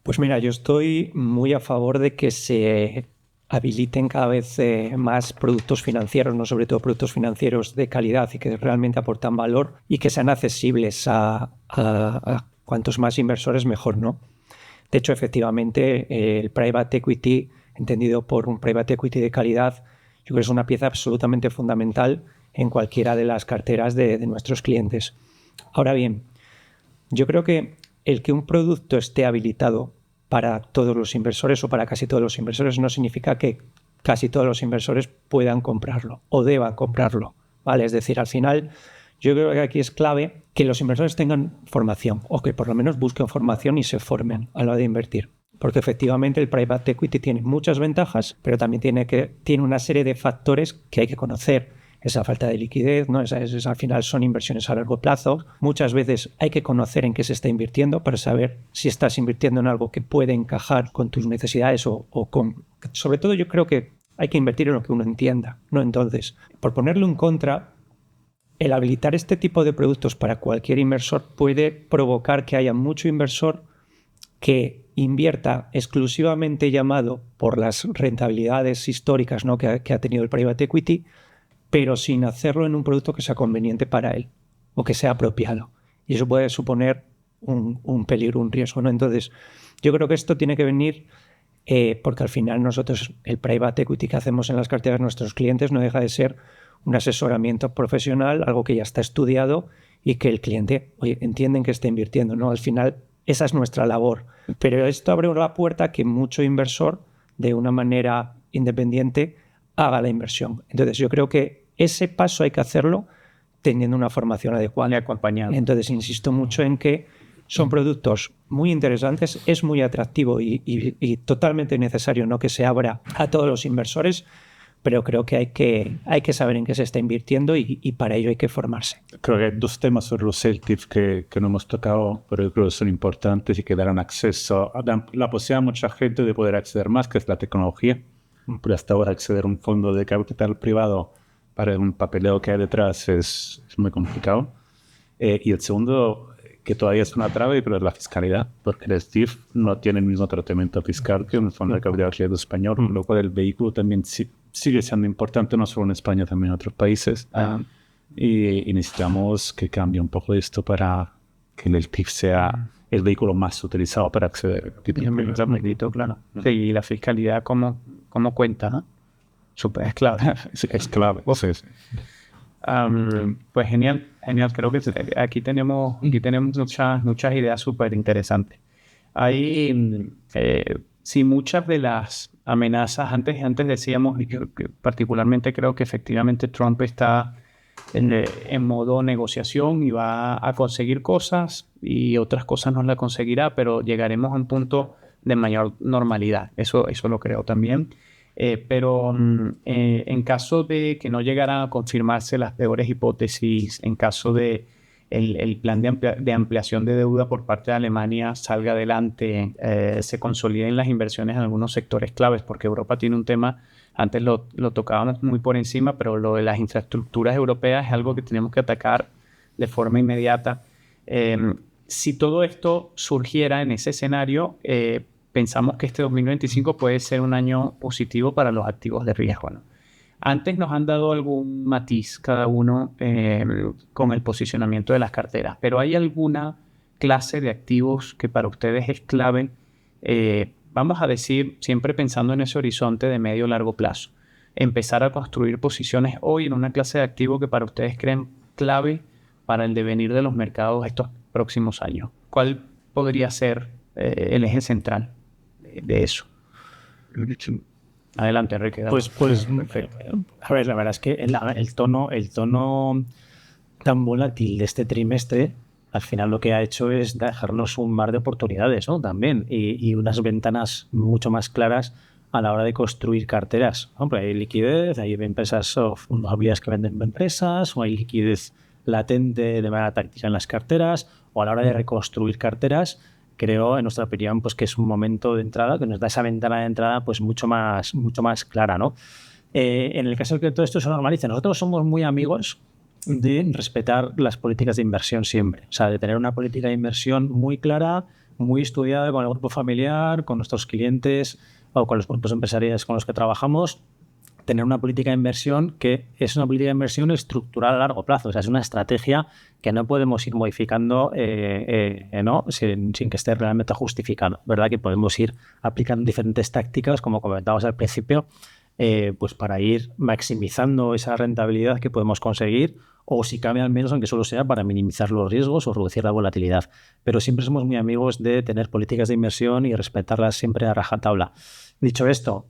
Pues mira, yo estoy muy a favor de que se habiliten cada vez más productos financieros, no sobre todo productos financieros de calidad y que realmente aportan valor y que sean accesibles a cuantos más inversores mejor, ¿no? De hecho, efectivamente, el private equity, entendido por un private equity de calidad, yo creo que es una pieza absolutamente fundamental en cualquiera de las carteras de nuestros clientes. Ahora bien, yo creo que el que un producto esté habilitado para todos los inversores o para casi todos los inversores no significa que casi todos los inversores puedan comprarlo o deban comprarlo, ¿vale? Es decir, al final yo creo que aquí es clave que los inversores tengan formación o que por lo menos busquen formación y se formen a la hora de invertir. Porque efectivamente el private equity tiene muchas ventajas, pero también tiene una serie de factores que hay que conocer. Esa falta de liquidez, ¿no? Al final son inversiones a largo plazo. Muchas veces hay que conocer en qué se está invirtiendo para saber si estás invirtiendo en algo que puede encajar con tus necesidades o con... Sobre todo yo creo que hay que invertir en lo que uno entienda, ¿no? Entonces, por ponerle un contra, el habilitar este tipo de productos para cualquier inversor puede provocar que haya mucho inversor que invierta exclusivamente llamado por las rentabilidades históricas, ¿no? que ha tenido el private equity, pero sin hacerlo en un producto que sea conveniente para él o que sea apropiado. Y eso puede suponer un peligro, un riesgo, ¿no? Entonces, yo creo que esto tiene que venir porque al final nosotros, el private equity que hacemos en las carteras de nuestros clientes no deja de ser un asesoramiento profesional, algo que ya está estudiado y que el cliente, entienden que está invirtiendo, ¿no? Al final, esa es nuestra labor. Pero esto abre la puerta a que mucho inversor, de una manera independiente, haga la inversión. Entonces, yo creo que ese paso hay que hacerlo teniendo una formación adecuada. Y acompañado. Entonces, insisto mucho en que son productos muy interesantes, es muy atractivo y totalmente necesario, ¿no?, que se abra a todos los inversores, pero creo que hay que saber en qué se está invirtiendo y para ello hay que formarse. Creo que hay dos temas sobre los LTIF que no hemos tocado, pero yo creo que son importantes y que darán acceso, dan la posibilidad a mucha gente de poder acceder más, que es la tecnología. Pero hasta ahora acceder a un fondo de capital privado para un papeleo que hay detrás es muy complicado. Y el segundo, que todavía es una trave, pero es la fiscalidad, porque el STIF no tiene el mismo tratamiento fiscal que un fondo de capital riesgo español, con lo cual el vehículo también sigue siendo importante, no solo en España, también en otros países. Y necesitamos que cambie un poco esto para que el STIF sea el vehículo más utilizado para acceder a Claro. Sí, y la fiscalidad, ¿cómo cuenta? ¿No? Es clave. Es clave. Pues genial. Creo que aquí tenemos muchas ideas súper interesantes. Hay, sí, muchas de las amenazas, antes decíamos, y que particularmente creo que efectivamente Trump está en modo negociación y va a conseguir cosas y otras cosas no las conseguirá, pero llegaremos a un punto de mayor normalidad. Eso lo creo también. Pero en caso de que no llegaran a confirmarse las peores hipótesis, en caso de el plan de ampliación de deuda por parte de Alemania salga adelante, se consoliden las inversiones en algunos sectores claves, porque Europa tiene un tema, antes lo tocábamos muy por encima, pero lo de las infraestructuras europeas es algo que tenemos que atacar de forma inmediata. si todo esto surgiera en ese escenario, pensamos que este 2025 puede ser un año positivo para los activos de riesgo, ¿no? Antes nos han dado algún matiz cada uno con el posicionamiento de las carteras, pero ¿hay alguna clase de activos que para ustedes es clave? Vamos a decir, siempre pensando en ese horizonte de medio o largo plazo, empezar a construir posiciones hoy en una clase de activo que para ustedes creen clave para el devenir de los mercados estos próximos años. ¿Cuál podría ser el eje central de eso? Adelante, Enrique. Pues a ver, la verdad es que el tono tan volátil de este trimestre, al final lo que ha hecho es dejarnos un mar de oportunidades, ¿no? También, y unas ventanas mucho más claras a la hora de construir carteras. Hombre, hay liquidez, hay empresas o movilidades que venden empresas, o hay liquidez latente de manera táctica en las carteras, o a la hora de reconstruir carteras. Creo, en nuestra opinión, pues que es un momento de entrada que nos da esa ventana de entrada pues mucho más clara, ¿no? En el caso de que todo esto se normalice, nosotros somos muy amigos de respetar las políticas de inversión siempre. O sea, de tener una política de inversión muy clara, muy estudiada con el grupo familiar, con nuestros clientes o con los grupos empresariales con los que trabajamos. Tener una política de inversión que es una política de inversión estructural a largo plazo. O sea, es una estrategia que no podemos ir modificando ¿no? sin que esté realmente justificado. ¿Verdad? Que podemos ir aplicando diferentes tácticas, como comentábamos al principio, pues para ir maximizando esa rentabilidad que podemos conseguir, o si cabe al menos, aunque solo sea para minimizar los riesgos o reducir la volatilidad. Pero siempre somos muy amigos de tener políticas de inversión y respetarlas siempre a rajatabla. Dicho esto,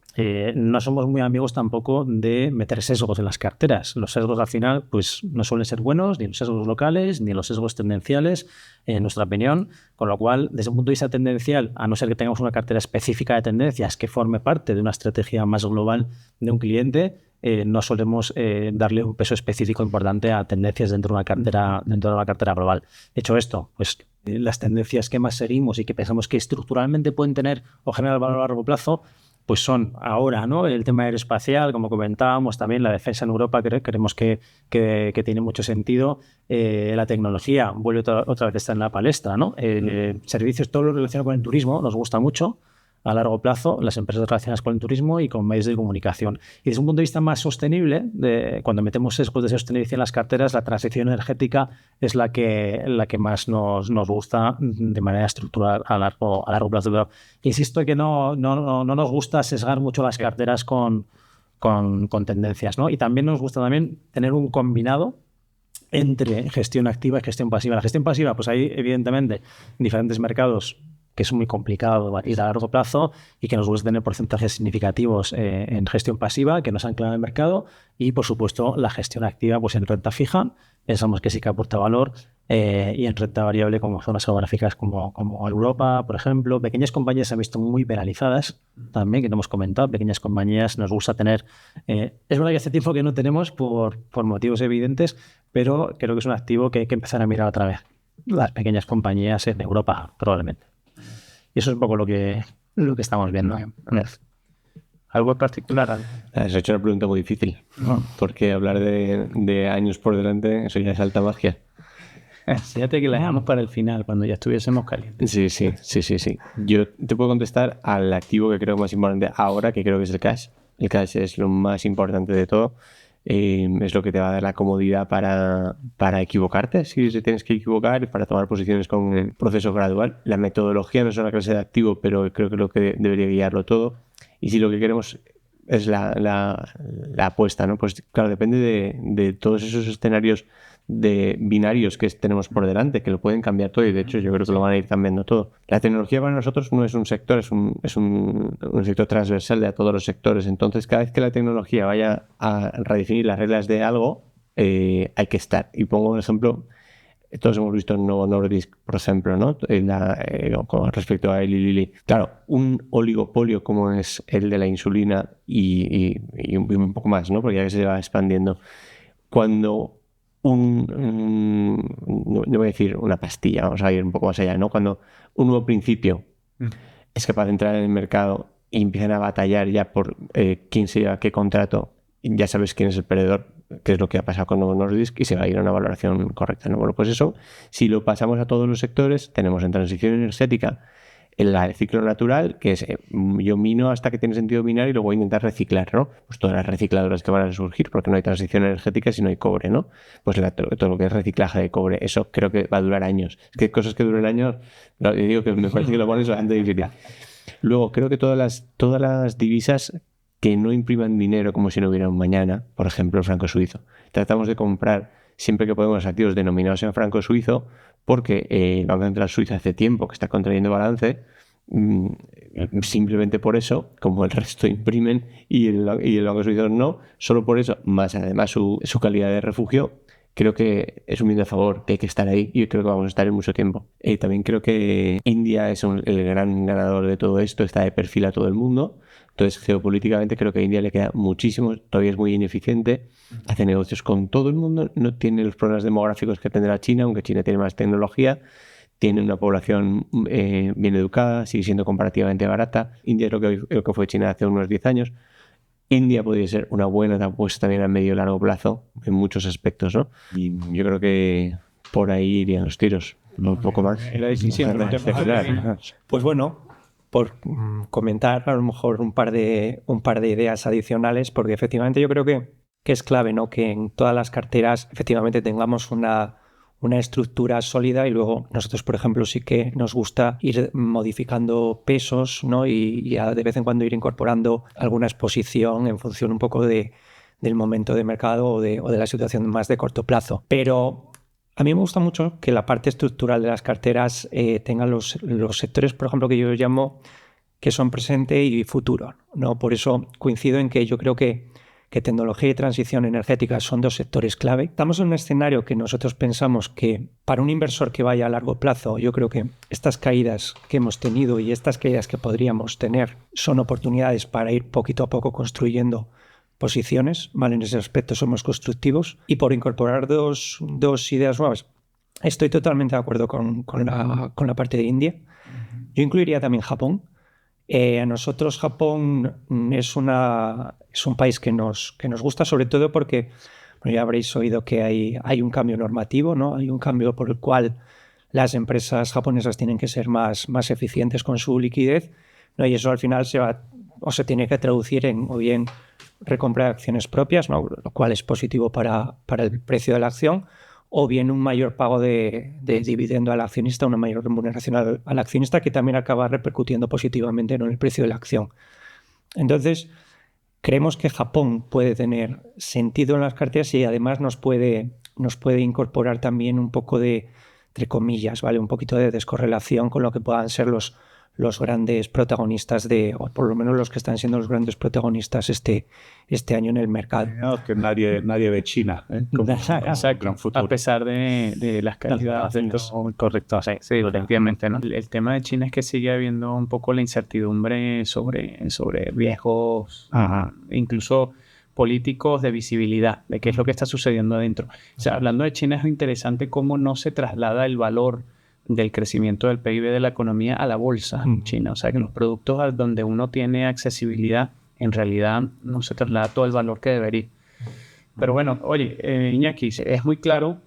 no somos muy amigos tampoco de meter sesgos en las carteras. Los sesgos al final pues no suelen ser buenos, ni los sesgos locales, ni los sesgos tendenciales, en nuestra opinión. Con lo cual, desde un punto de vista tendencial, a no ser que tengamos una cartera específica de tendencias que forme parte de una estrategia más global de un cliente, no solemos darle un peso específico importante a tendencias dentro de una cartera global. Dicho esto, pues las tendencias que más seguimos y que pensamos que estructuralmente pueden tener o generar valor a largo plazo, pues son ahora, ¿no? El tema aeroespacial, como comentábamos, también la defensa en Europa, creemos que tiene mucho sentido. La tecnología vuelve otra vez a estar en la palestra, ¿no? Servicios, todo lo relacionado con el turismo, nos gusta mucho a largo plazo, las empresas relacionadas con el turismo y con medios de comunicación. Y desde un punto de vista más sostenible, cuando metemos sesgos de sostenibilidad en las carteras, la transición energética es la que más nos gusta de manera estructural a largo plazo. Pero insisto que no nos gusta sesgar mucho las carteras con tendencias, ¿no? Y también nos gusta tener un combinado entre gestión activa y gestión pasiva. La gestión pasiva, pues hay evidentemente diferentes mercados que es muy complicado debatir a largo plazo y que nos gusta tener porcentajes significativos en gestión pasiva que nos anclan en el mercado, y por supuesto la gestión activa pues en renta fija, pensamos que sí que aporta valor, y en renta variable como zonas geográficas como Europa, por ejemplo. Pequeñas compañías se han visto muy penalizadas también, que no hemos comentado. Pequeñas compañías nos gusta tener, es verdad que hace tiempo que no tenemos por motivos evidentes, pero creo que es un activo que hay que empezar a mirar otra vez, las pequeñas compañías en Europa probablemente. Y eso es un poco lo que estamos viendo. ¿Algo en particular? Has hecho una pregunta muy difícil, porque hablar de años por delante, eso ya es alta magia. Fíjate que la dejamos para el final, cuando ya estuviésemos calientes. Sí. Yo te puedo contestar al activo que creo más importante ahora, que creo que es el cash. El cash es lo más importante de todo. Es lo que te va a dar la comodidad para equivocarte si te tienes que equivocar, para tomar posiciones con un proceso gradual. La metodología no es una clase de activo, pero creo que es lo que debería guiarlo todo. Y si lo que queremos es la apuesta, ¿no? Pues claro, depende de todos esos escenarios de binarios que tenemos por delante, que lo pueden cambiar todo, y de hecho yo creo que lo van a ir cambiando todo. La tecnología para nosotros no es un sector, es un sector transversal de a todos los sectores. Entonces, cada vez que la tecnología vaya a redefinir las reglas de algo, hay que estar. Y pongo un ejemplo, todos hemos visto Novo Nordisk, por ejemplo, ¿no? Con respecto a Eli Lilly. Claro, un oligopolio como es el de la insulina y un poco más, ¿no? Porque ya que se va expandiendo. Cuando no voy a decir una pastilla, vamos a ir un poco más allá, ¿no? Cuando un nuevo principio es capaz de entrar en el mercado y empiezan a batallar ya por quién se lleva qué contrato, ya sabes quién es el perdedor. que es lo que ha pasado con Novo Nordisk, y se va a ir a una valoración correcta, ¿no? Bueno, pues eso, si lo pasamos a todos los sectores, tenemos en transición energética el ciclo natural, que es yo mino hasta que tiene sentido minar y luego voy a intentar reciclar, ¿no? Pues todas las recicladoras que van a surgir, porque no hay transición energética si no hay cobre, ¿no? Pues todo lo que es reciclaje de cobre, eso creo que va a durar años. Es que cosas que duran años, yo digo que me parece que lo pones bastante difícil. Luego, creo que todas las divisas que no impriman dinero como si no hubiera un mañana, por ejemplo, el franco suizo. Tratamos de comprar siempre que podemos activos denominados en franco suizo, porque el Banco Central Suizo hace tiempo que está contrayendo balance, simplemente por eso, como el resto imprimen y el Banco Suizo no, solo por eso, más además su calidad de refugio, creo que es un bien de favor, que hay que estar ahí y creo que vamos a estar en mucho tiempo. También creo que India es el gran ganador de todo esto, está de perfil a todo el mundo. Entonces, geopolíticamente creo que a India le queda muchísimo, todavía es muy ineficiente, hace negocios con todo el mundo, no tiene los problemas demográficos que tendrá China, aunque China tiene más tecnología, tiene una población bien educada, sigue siendo comparativamente barata. India es lo que fue China hace unos 10 años. India podría ser una buena apuesta también a medio y largo plazo en muchos aspectos, ¿no? Y yo creo que por ahí irían los tiros, un poco más. Pues bueno, por comentar a lo mejor un par de ideas adicionales, porque efectivamente yo creo que es clave, ¿no? Que en todas las carteras efectivamente tengamos una estructura sólida y luego nosotros, por ejemplo, sí que nos gusta ir modificando pesos, ¿no? Y de vez en cuando ir incorporando alguna exposición en función un poco del momento de mercado o de la situación más de corto plazo. Pero a mí me gusta mucho que la parte estructural de las carteras tenga los sectores, por ejemplo, que yo llamo que son presente y futuro, ¿no? Por eso coincido en que yo creo que tecnología y transición energética son dos sectores clave. Estamos en un escenario que nosotros pensamos que para un inversor que vaya a largo plazo, yo creo que estas caídas que hemos tenido y estas caídas que podríamos tener son oportunidades para ir poquito a poco construyendo posiciones, ¿vale? En ese aspecto somos constructivos. Y por incorporar dos ideas nuevas, estoy totalmente de acuerdo con la parte de India. Yo incluiría también Japón. A nosotros Japón es un país que nos gusta, sobre todo porque ya habréis oído que hay un cambio normativo, ¿no? Hay un cambio por el cual las empresas japonesas tienen que ser más eficientes con su liquidez, ¿no? Y eso al final se tiene que traducir en o bien recompra de acciones propias, ¿no? Lo cual es positivo para el precio de la acción, o bien un mayor pago de dividendo al accionista, una mayor remuneración al accionista, que también acaba repercutiendo positivamente en el precio de la acción. Entonces, creemos que Japón puede tener sentido en las carteras y además nos puede incorporar también un poco de, entre comillas, ¿vale? Un poquito de descorrelación con lo que puedan ser los grandes protagonistas o por lo menos los que están siendo los grandes protagonistas este año en el mercado. No, que nadie ve China como Exacto. gran futuro. A pesar de las calidades del correcto. Sí, efectivamente, ¿no? El tema de China es que sigue habiendo un poco la incertidumbre sobre riesgos, incluso políticos, de visibilidad, de qué es lo que está sucediendo adentro. O sea, hablando de China, es interesante cómo no se traslada el valor del crecimiento del PIB de la economía a la bolsa china. O sea, que los productos donde uno tiene accesibilidad, en realidad no se traslada todo el valor que debería. Pero bueno, oye, Iñaki, es muy claro,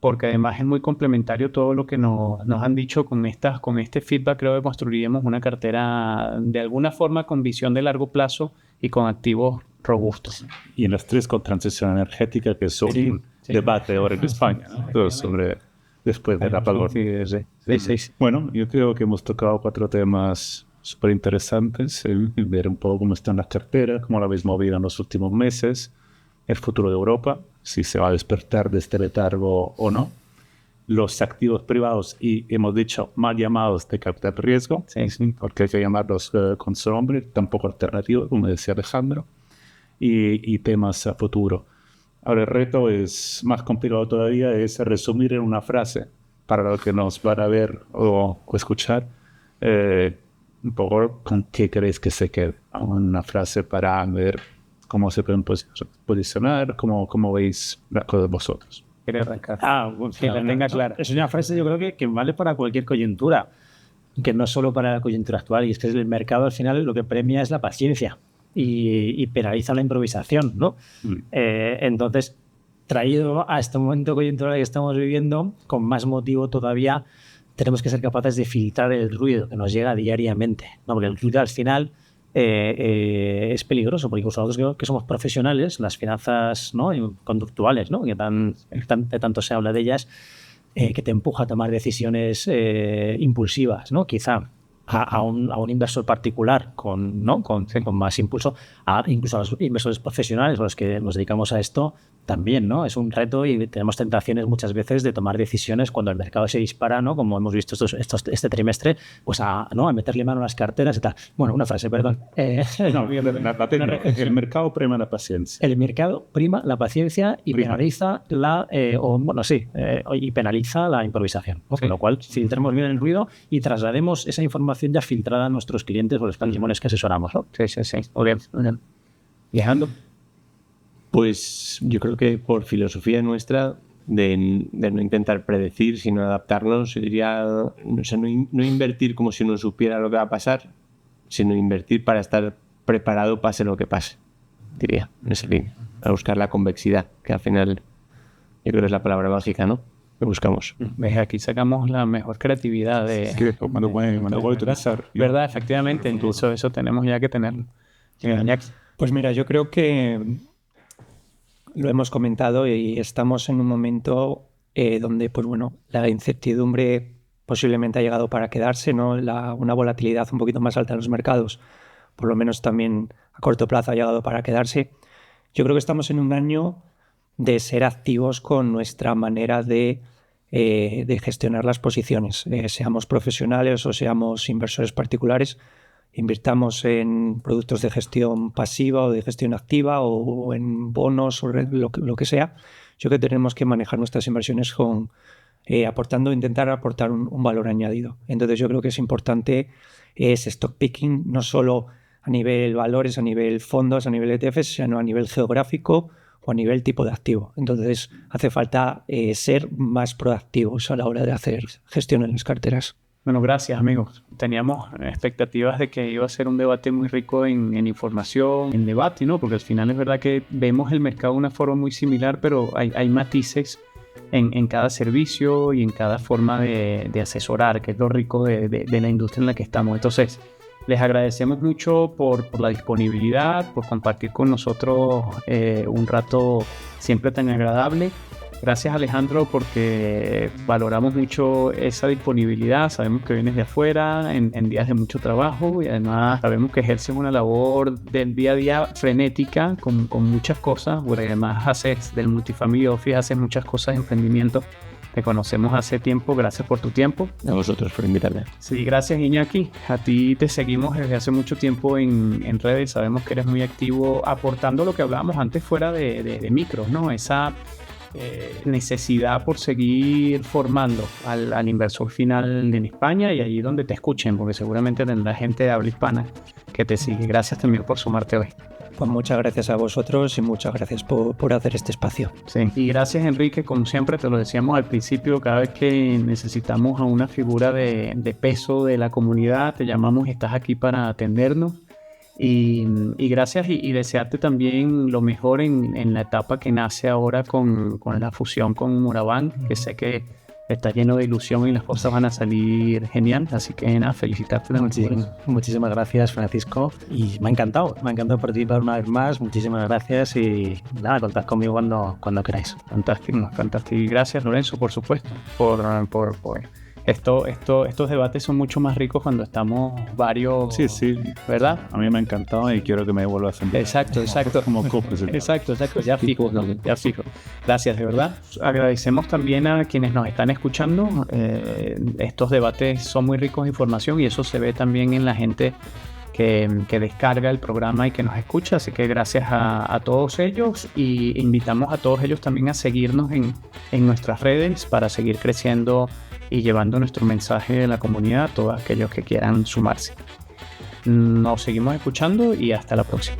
porque además es muy complementario todo lo que nos han dicho con este feedback. Creo que construiríamos una cartera de alguna forma con visión de largo plazo y con activos robustos. Y en las tres con transición energética, que es un debate ahora en España, ¿no? Sobre después del apagón. Sí. Bueno, yo creo que hemos tocado 4 temas súper interesantes, ver un poco cómo están las carteras, cómo la habéis movido en los últimos meses, el futuro de Europa, si se va a despertar de este letargo o no, los activos privados y, hemos dicho, mal llamados de capital riesgo, porque hay que llamarlos con su nombre, tampoco alternativos, como decía Alejandro, y temas a futuro. Ahora el reto es más complicado todavía, es resumir en una frase para los que nos van a ver o escuchar, un poco con qué queréis que se quede. Una frase para ver cómo se pueden posicionar, cómo veis las cosas vosotros. ¿Quieres arrancar? Que la tenga clara. Es una frase yo creo que vale para cualquier coyuntura, que no solo para la coyuntura actual, y es que el mercado al final lo que premia es la paciencia y penaliza la improvisación, ¿no? Entonces, traído a este momento coyuntural que estamos viviendo, con más motivo todavía, tenemos que ser capaces de filtrar el ruido que nos llega diariamente, ¿no? Porque el ruido al final es peligroso, porque incluso nosotros que somos profesionales, las finanzas, ¿no?, conductuales, ¿no?, que tanto se habla de ellas, que te empuja a tomar decisiones impulsivas, ¿no? Quizá a un inversor particular con más impulso, incluso a los inversores profesionales, los que nos dedicamos a esto, también, ¿no? Es un reto y tenemos tentaciones muchas veces de tomar decisiones cuando el mercado se dispara, ¿no? Como hemos visto este trimestre, pues a meterle mano a las carteras y tal. Bueno, una frase, perdón. El mercado prima la paciencia. El mercado prima la paciencia y penaliza penaliza la improvisación. ¿No? Con lo cual, filtremos bien el ruido y traslademos esa información ya filtrada a nuestros clientes o los patrimonios que asesoramos, ¿no? Sí. Muy bien. Viajando. Pues yo creo que por filosofía nuestra de no intentar predecir, sino adaptarnos, yo diría, no invertir como si uno supiera lo que va a pasar, sino invertir para estar preparado pase lo que pase, diría, en esa línea. A buscar la convexidad, que al final yo creo que es la palabra mágica, ¿no?, que buscamos. Aquí sacamos la mejor creatividad de... ¿Verdad? Efectivamente, incluso eso tenemos ya que tenerlo. Pues mira, yo creo que lo hemos comentado y estamos en un momento donde, pues bueno, la incertidumbre posiblemente ha llegado para quedarse, ¿no? Una volatilidad un poquito más alta en los mercados, por lo menos también a corto plazo ha llegado para quedarse. Yo creo que estamos en un año de ser activos con nuestra manera de gestionar las posiciones, seamos profesionales o seamos inversores particulares. Invirtamos en productos de gestión pasiva o de gestión activa o en bonos o lo que sea. Yo creo que tenemos que manejar nuestras inversiones con intentar aportar un valor añadido. Entonces yo creo que es importante ese stock picking, no solo a nivel valores, a nivel fondos, a nivel ETFs, sino a nivel geográfico o a nivel tipo de activo. Entonces hace falta ser más proactivos a la hora de hacer gestión en las carteras. Bueno, gracias, amigos. Teníamos expectativas de que iba a ser un debate muy rico en información, en debate, ¿no? Porque al final es verdad que vemos el mercado de una forma muy similar, pero hay matices en cada servicio y en cada forma de asesorar, que es lo rico de la industria en la que estamos. Entonces, les agradecemos mucho por la disponibilidad, por compartir con nosotros un rato siempre tan agradable. Gracias, Alejandro, porque valoramos mucho esa disponibilidad. Sabemos que vienes de afuera en días de mucho trabajo y además sabemos que ejerces una labor del día a día frenética con muchas cosas, porque además haces del Multifamily Office, haces muchas cosas de emprendimiento. Te conocemos hace tiempo, gracias por tu tiempo. A vosotros por invitarme. Sí, gracias, Iñaki. A ti te seguimos desde hace mucho tiempo en redes. Sabemos que eres muy activo aportando lo que hablábamos antes fuera de micros, ¿no? Esa necesidad por seguir formando al inversor final en España y allí donde te escuchen, porque seguramente tendrá gente de habla hispana que te sigue. Gracias también por sumarte hoy. Pues muchas gracias a vosotros y muchas gracias por hacer este espacio. Sí. Y gracias, Enrique, como siempre te lo decíamos al principio, cada vez que necesitamos a una figura de peso de la comunidad, te llamamos y estás aquí para atendernos. Y gracias y desearte también lo mejor en la etapa que nace ahora con la fusión con Morabanc, que sé que está lleno de ilusión y las cosas van a salir genial, así que nada, felicitarte. Muchísimas gracias, Francisco, y me ha encantado participar una vez más. Muchísimas gracias y nada, contad conmigo cuando queráis. Fantástico. Y gracias, Lorenzo, por supuesto, por estos debates son mucho más ricos cuando estamos varios. Sí, ¿verdad? A mí me ha encantado y quiero que me vuelvas a invitar. Exacto. Como copresidente. Exacto. Ya fijo. Gracias, de verdad. Agradecemos también a quienes nos están escuchando. Estos debates son muy ricos de información y eso se ve también en la gente que descarga el programa y que nos escucha, así que gracias a todos ellos y invitamos a todos ellos también a seguirnos en nuestras redes para seguir creciendo y llevando nuestro mensaje de la comunidad a todos aquellos que quieran sumarse. Nos seguimos escuchando y hasta la próxima.